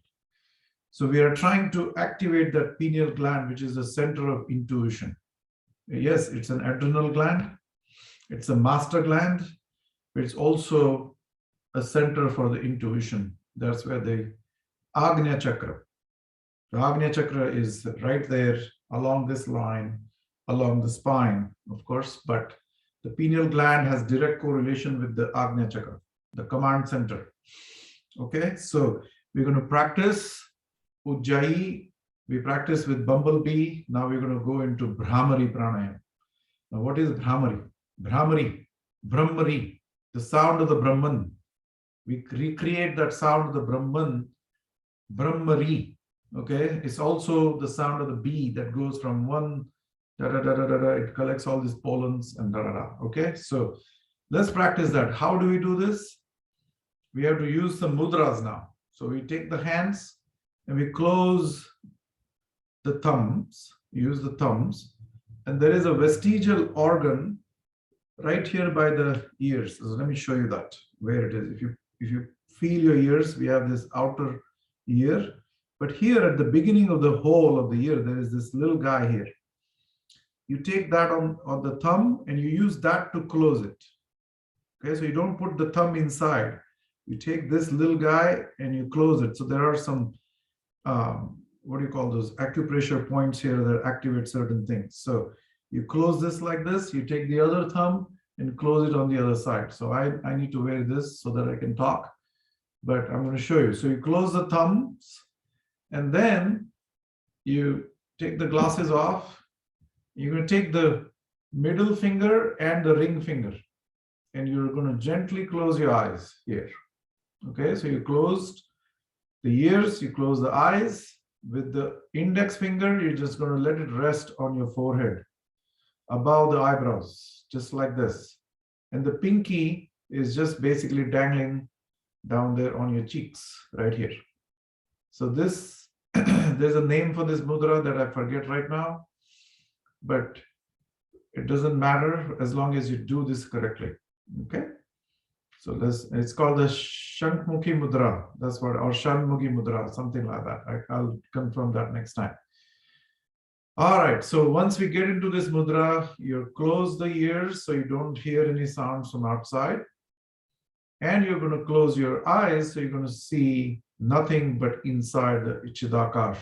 [SPEAKER 1] So we are trying to activate that pineal gland, which is the center of intuition. Yes, it's an adrenal gland. It's a master gland. But it's also a center for the intuition. That's where the Agnya Chakra. The Agnya Chakra is right there along this line, along the spine, of course, but the pineal gland has direct correlation with the Agnya Chakra, the command center. Okay, so we're going to practice Ujjayi, we practice with bumblebee. Now we're going to go into Brahmari Pranayam. Now what is Brahmari? Brahmari, the sound of the Brahman. We recreate that sound of the Brahman, Brahmari. Okay, it's also the sound of the bee that goes from one da da da da da, da. It collects all these pollens and da da da. Okay, so let's practice that. How do we do this? We have to use some mudras now. So we take the hands and we close the thumbs, use the thumbs, and there is a vestigial organ right here by the ears. So let me show you that where it is. If you feel your ears, we have this outer ear, but here at the beginning of the hole of the ear, there is this little guy here. You take that on the thumb and you use that to close it. Okay, so you don't put the thumb inside. You take this little guy and you close it. So there are some what do you call those acupressure points here that activate certain things. So you close this like this, you take the other thumb and close it on the other side. So I need to wear this so that I can talk, but I'm going to show you. So you close the thumbs and then you take the glasses off. You're going to take the middle finger and the ring finger and you're going to gently close your eyes here. Okay, so you closed the ears, you close the eyes. With the index finger, you're just going to let it rest on your forehead, above the eyebrows, just like this. And the pinky is just basically dangling down there on your cheeks, right here. So this, there's a name for this mudra that I forget right now, but it doesn't matter as long as you do this correctly. Okay. So it's called the Shankmukhi Mudra. That's what, or Shanmukhi Mudra, something like that. I'll confirm that next time. All right. So once we get into this mudra, you close the ears so you don't hear any sounds from outside. And you're going to close your eyes so you're going to see nothing but inside the Ichidakash,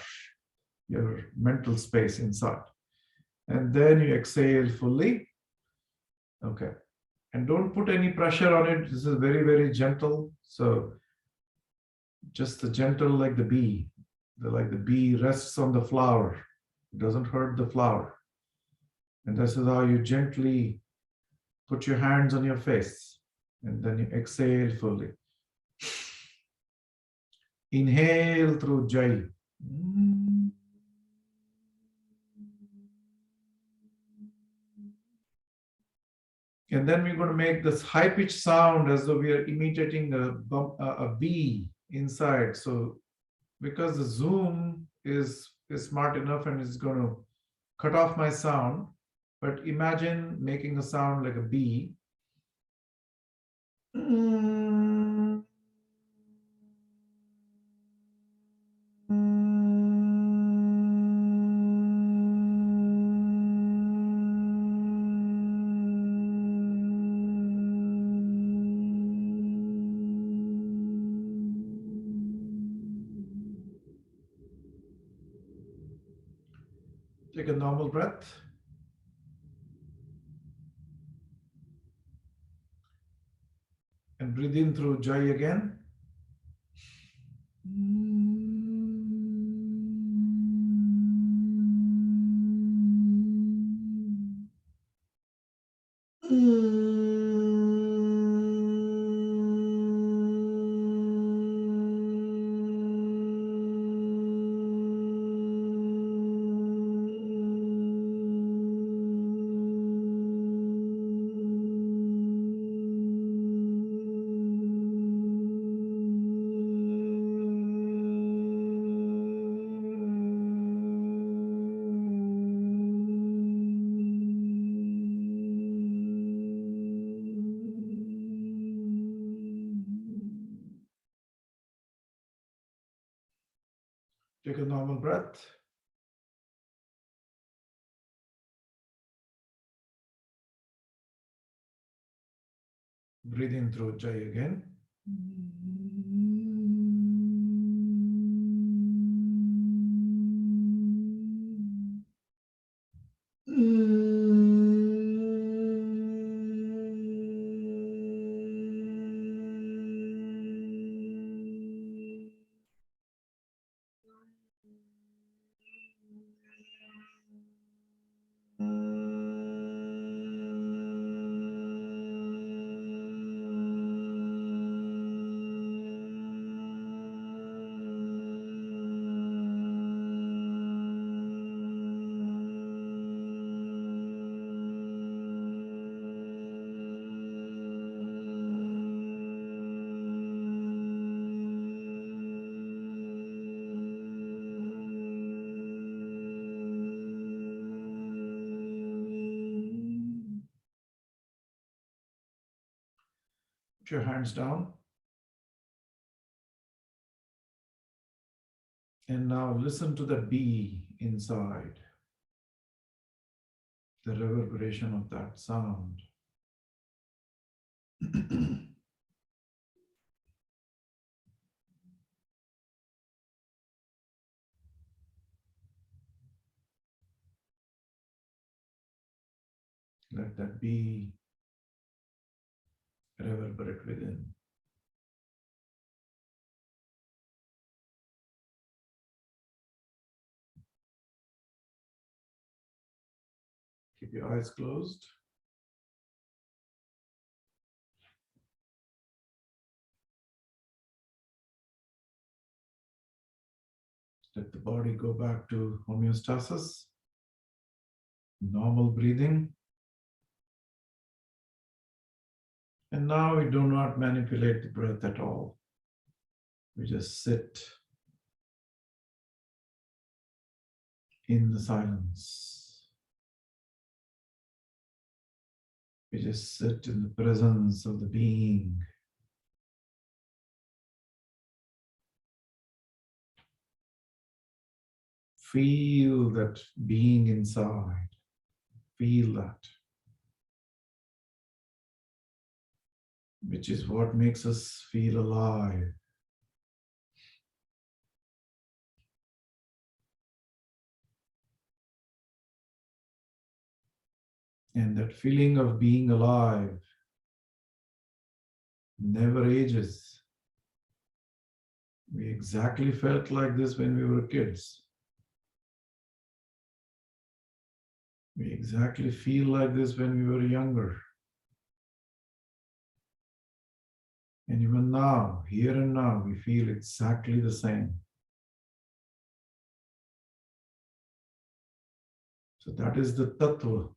[SPEAKER 1] your mental space inside. And then you exhale fully. Okay. And don't put any pressure on it. This is very, very gentle. So just the gentle like the bee. Like the bee rests on the flower. It doesn't hurt the flower. And this is how you gently put your hands on your face. And then you exhale fully. Inhale through Jai. And then we're going to make this high-pitched sound as though we are imitating a bee inside. So because the Zoom is smart enough and is going to cut off my sound, but imagine making a sound like a bee. Take a normal breath. And breathe in through Jai again. Take a normal breath. Breathe in through Jai again. Put your hands down. And now listen to the bee inside, the reverberation of that sound. Let that bee reverberate within. Keep your eyes closed. Let the body go back to homeostasis, normal breathing. And now we do not manipulate the breath at all. We just sit in the silence. We just sit in the presence of the being. Feel that being inside. Feel that. Which is what makes us feel alive. And that feeling of being alive never ages. We exactly felt like this when we were kids. We exactly feel like this when we were younger. And even now, here and now, we feel exactly the same. So that is the tattva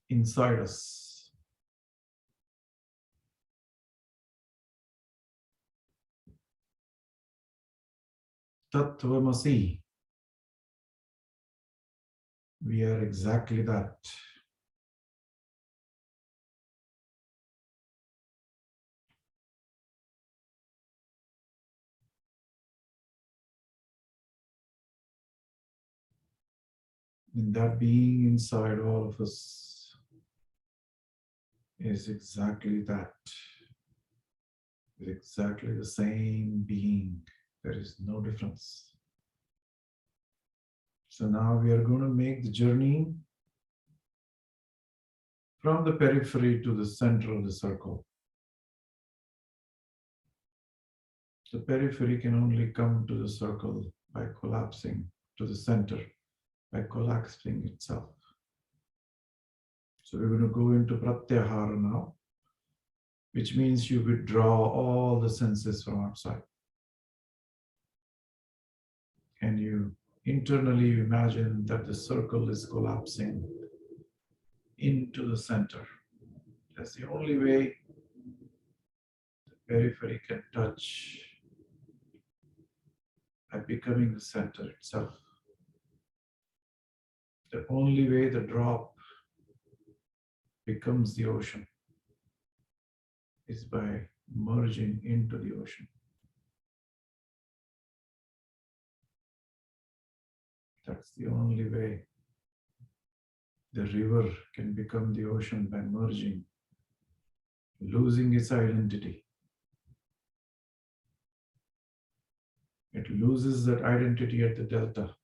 [SPEAKER 1] inside us. Tattvamasi. We are exactly that. And that being inside all of us is exactly that. Is exactly the same being. There is no difference. So now we are going to make the journey from the periphery to the center of the circle. The periphery can only come to the circle by collapsing to the center, by collapsing itself. So we're going to go into pratyahara now, which means you withdraw all the senses from outside. And you internally imagine that the circle is collapsing into the center. That's the only way the periphery can touch, by becoming the center itself. The only way the drop becomes the ocean is by merging into the ocean. That's the only way the river can become the ocean, by merging, losing its identity. It loses that identity at the delta.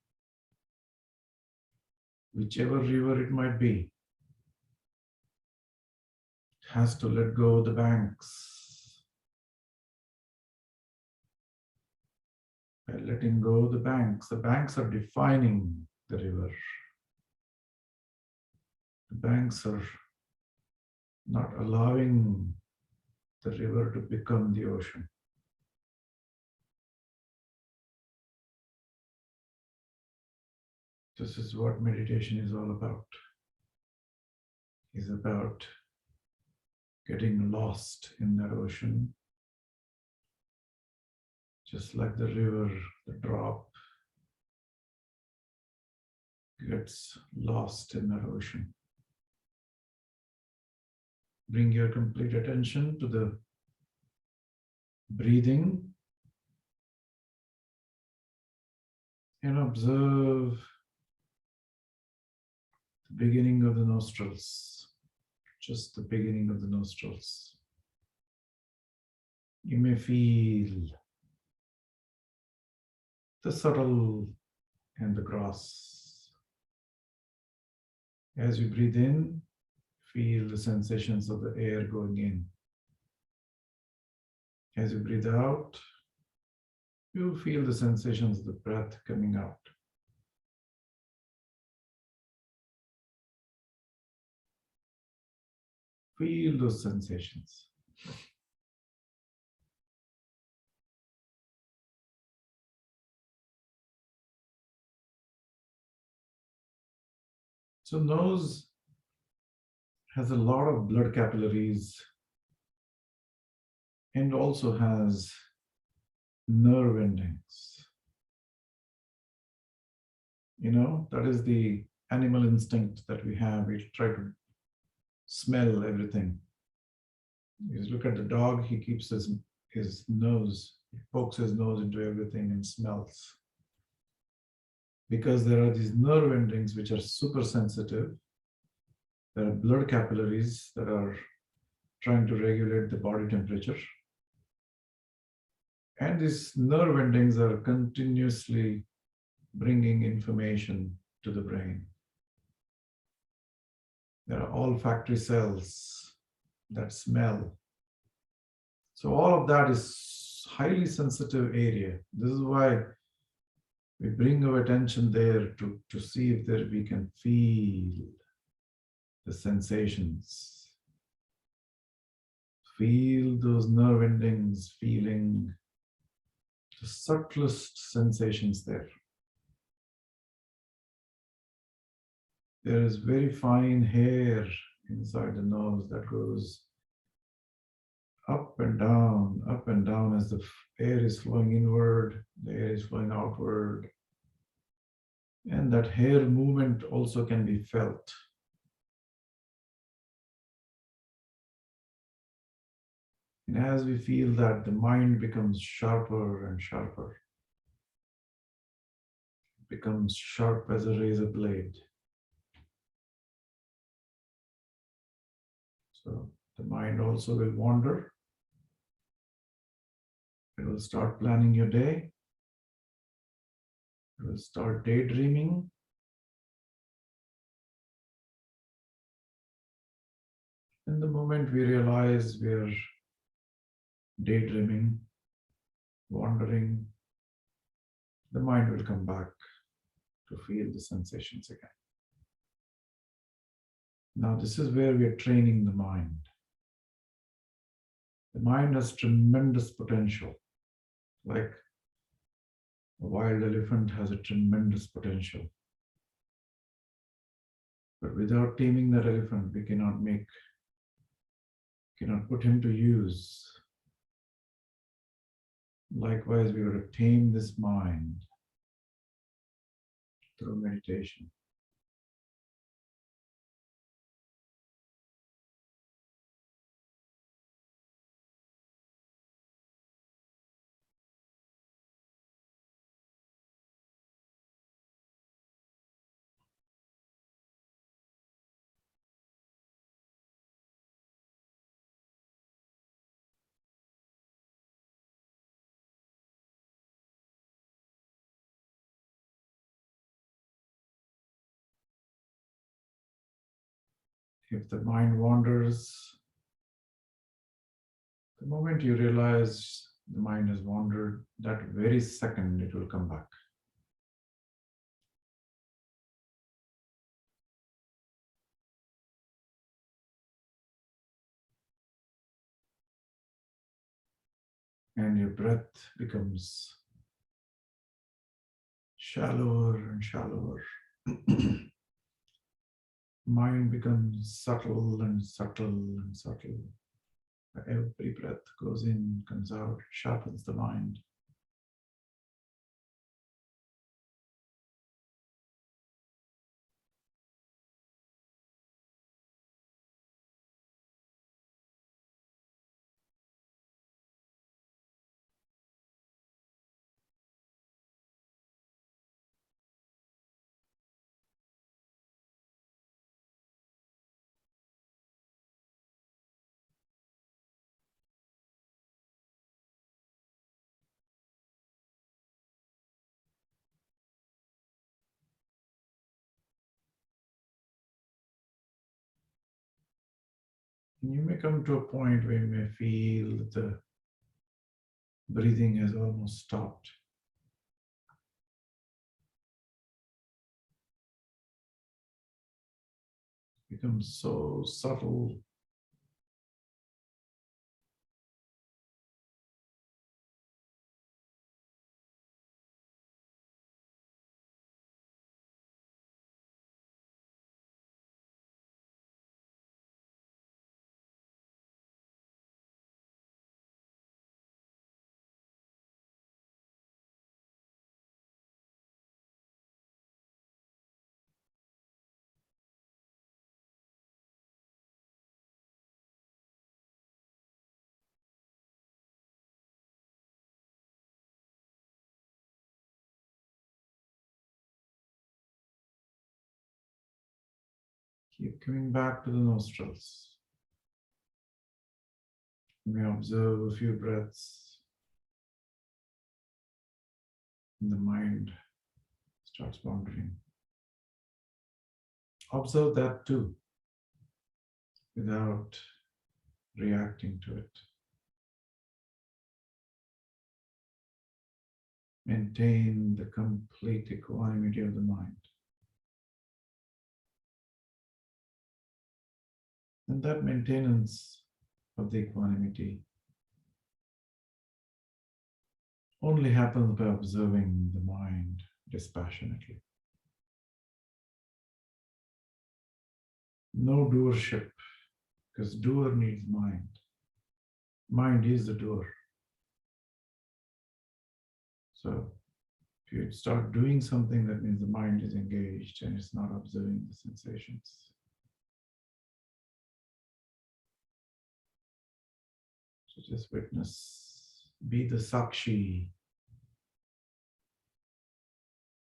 [SPEAKER 1] Whichever river it might be, it has to let go of the banks. By letting go of the banks are defining the river. The banks are not allowing the river to become the ocean. This is what meditation is all about. It's about getting lost in that ocean. Just like the river, the drop gets lost in that ocean. Bring your complete attention to the breathing and observe the beginning of the nostrils, just the beginning of the nostrils. You may feel the subtle and the gross. As you breathe in, feel the sensations of the air going in. As you breathe out, you feel the sensations of the breath coming out. Feel those sensations. So nose has a lot of blood capillaries and also has nerve endings. You know, that is the animal instinct that we have. We try to smell everything. You look at the dog, he keeps his nose, he pokes his nose into everything and smells. Because there are these nerve endings which are super sensitive. There are blood capillaries that are trying to regulate the body temperature. And these nerve endings are continuously bringing information to the brain. There are olfactory cells that smell. So all of that is highly sensitive area. This is why we bring our attention there to see if there we can feel the sensations. Feel those nerve endings, feeling the subtlest sensations there. There is very fine hair inside the nose that goes up and down as the air is flowing inward, the air is flowing outward. And that hair movement also can be felt. And as we feel that, the mind becomes sharper and sharper. It becomes sharp as a razor blade. So the mind also will wander. It will start planning your day. It will start daydreaming. And the moment we realize we're daydreaming, wandering, the mind will come back to feel the sensations again. Now, this is where we are training the mind. The mind has tremendous potential. Like a wild elephant has a tremendous potential. But without taming that elephant, we cannot put him to use. Likewise, we got to tame this mind through meditation. If the mind wanders, the moment you realize the mind has wandered, that very second it will come back. And your breath becomes shallower and shallower. Mind becomes subtle and subtle and subtle. Every breath goes in, comes out, sharpens the mind. And you may come to a point where you may feel that the breathing has almost stopped. It becomes so subtle. Keep coming back to the nostrils. You may observe a few breaths, and the mind starts wandering. Observe that too, without reacting to it. Maintain the complete equanimity of the mind. And that maintenance of the equanimity only happens by observing the mind dispassionately. No doership, because doer needs mind. Mind is the doer. So if you start doing something, that means the mind is engaged and it's not observing the sensations. So just witness, be the Sakshi,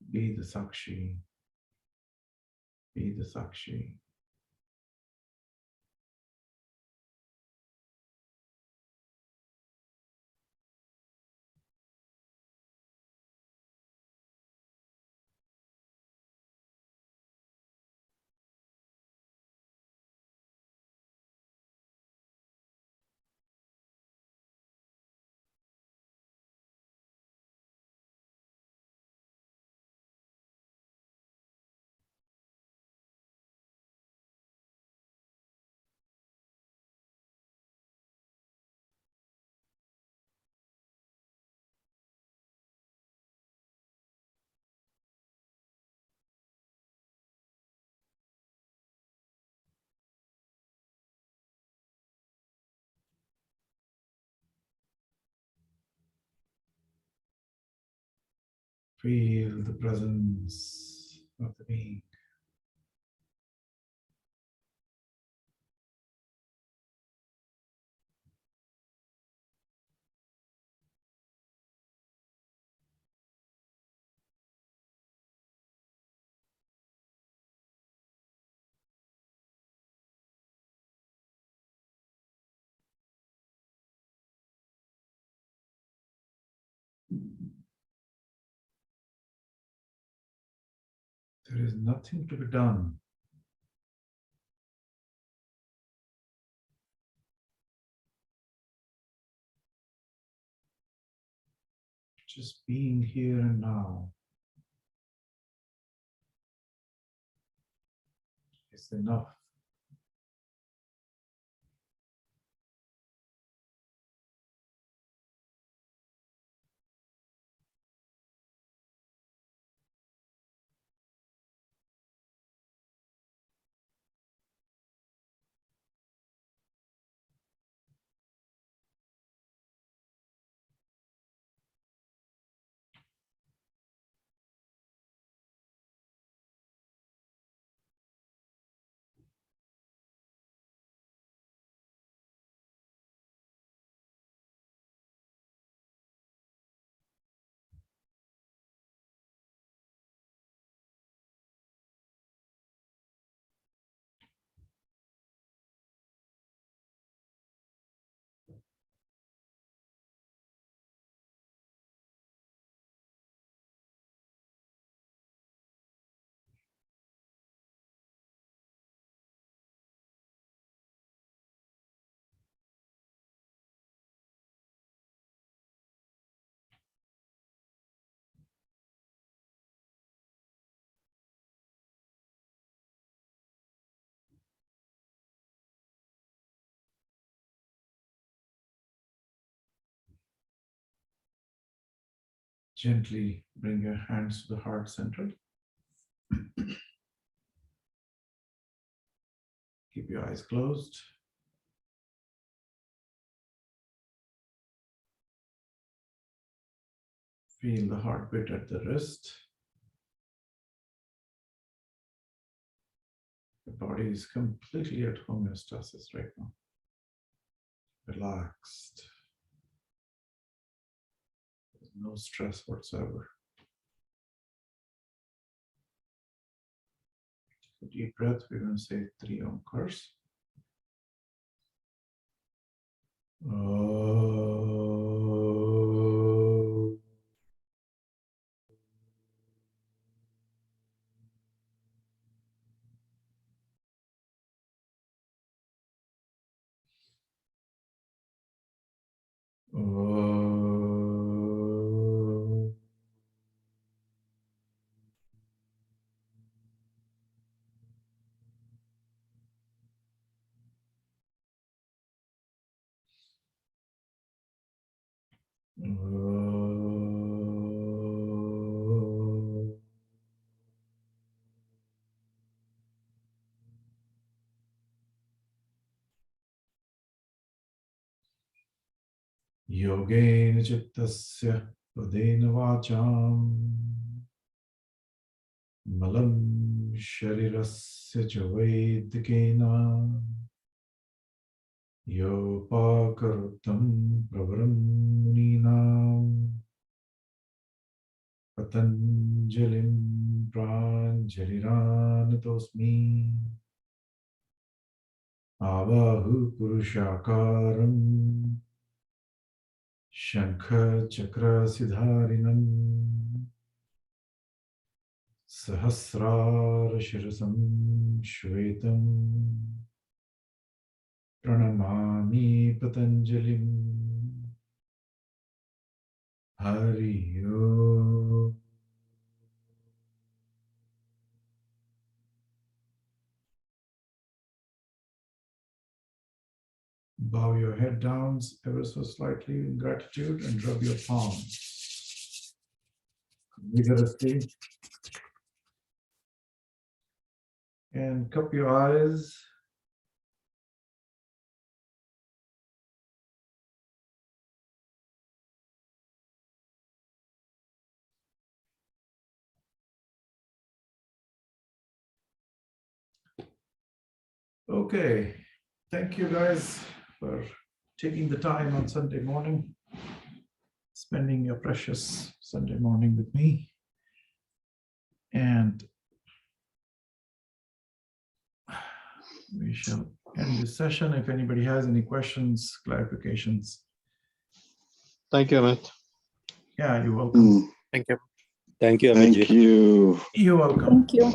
[SPEAKER 1] be the Sakshi, be the Sakshi. Feel the presence of the being. There is nothing to be done. Just being here and now is enough. Gently bring your hands to the heart center. Keep your eyes closed. Feel the heartbeat at the wrist. The body is completely at homeostasis right now. Relaxed. There's no stress whatsoever. Take a deep breath. We're going to say 3 Omkars. Yogena Chittasya Padena Vacham Malam Sharirasya Chavaitikena Yopakarutam Pravaram Muninam Patanjalim Pranjaliranatosmi Avahu Purushakaram Shankha Chakra Siddharinam Sahasrara Shirasam Shvetam Pranamami Patanjalim Hari Om. Bow your head down ever so slightly in gratitude and rub your palms vigorously. And cup your eyes. Okay, thank you guys for taking the time on Sunday morning, spending your precious Sunday morning with me. And we shall end this session. If anybody has any questions, clarifications.
[SPEAKER 3] Thank you, Amit.
[SPEAKER 1] Yeah, you're welcome.
[SPEAKER 3] Thank you. Thank you, Amit.
[SPEAKER 4] Thank you.
[SPEAKER 1] You're welcome.
[SPEAKER 2] Thank you.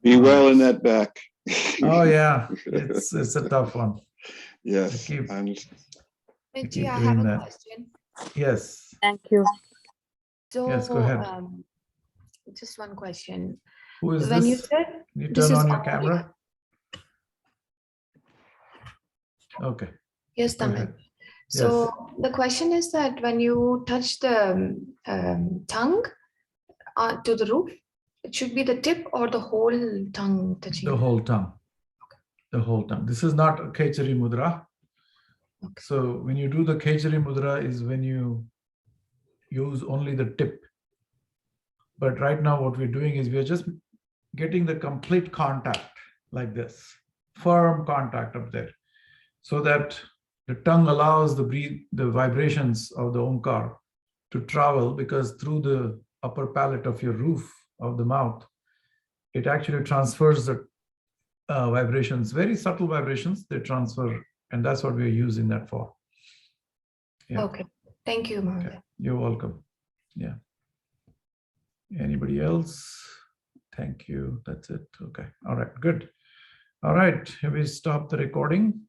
[SPEAKER 4] Be well in that back.
[SPEAKER 1] Oh yeah, it's a tough one.
[SPEAKER 4] Yes.
[SPEAKER 1] I
[SPEAKER 5] Benji,
[SPEAKER 1] keep
[SPEAKER 5] I
[SPEAKER 1] doing
[SPEAKER 5] have a
[SPEAKER 1] that.
[SPEAKER 5] question.
[SPEAKER 1] Yes.
[SPEAKER 2] Thank you.
[SPEAKER 5] So,
[SPEAKER 1] Yes, go ahead.
[SPEAKER 5] just one question.
[SPEAKER 1] Who is
[SPEAKER 5] When you
[SPEAKER 1] this?
[SPEAKER 5] said
[SPEAKER 1] Can you
[SPEAKER 5] this
[SPEAKER 1] turn
[SPEAKER 5] is
[SPEAKER 1] on your
[SPEAKER 5] Amari.
[SPEAKER 1] camera? Okay.
[SPEAKER 5] Yes,
[SPEAKER 1] Go
[SPEAKER 5] Tamil.
[SPEAKER 1] ahead.
[SPEAKER 5] So
[SPEAKER 1] Yes.
[SPEAKER 5] the question is that when you touch the tongue to the roof, it should be the tip or the whole tongue touching.
[SPEAKER 1] The whole tongue. The whole tongue. This is not a Khechari Mudra.
[SPEAKER 5] Okay.
[SPEAKER 1] So when you do the Khechari Mudra is when you use only the tip. But right now what we're doing is we're just getting the complete contact like this, firm contact up there, so that the tongue allows the vibrations of the Omkar to travel, because through the upper palate of your roof of the mouth, it actually transfers the vibrations, very subtle vibrations, they transfer, and that's what we're using that for. Yeah.
[SPEAKER 5] Okay. Thank you, Mahendra.
[SPEAKER 1] Okay. You're welcome. Yeah. Anybody else? Thank you. That's it. Okay. All right. Good. All right. We stop the recording.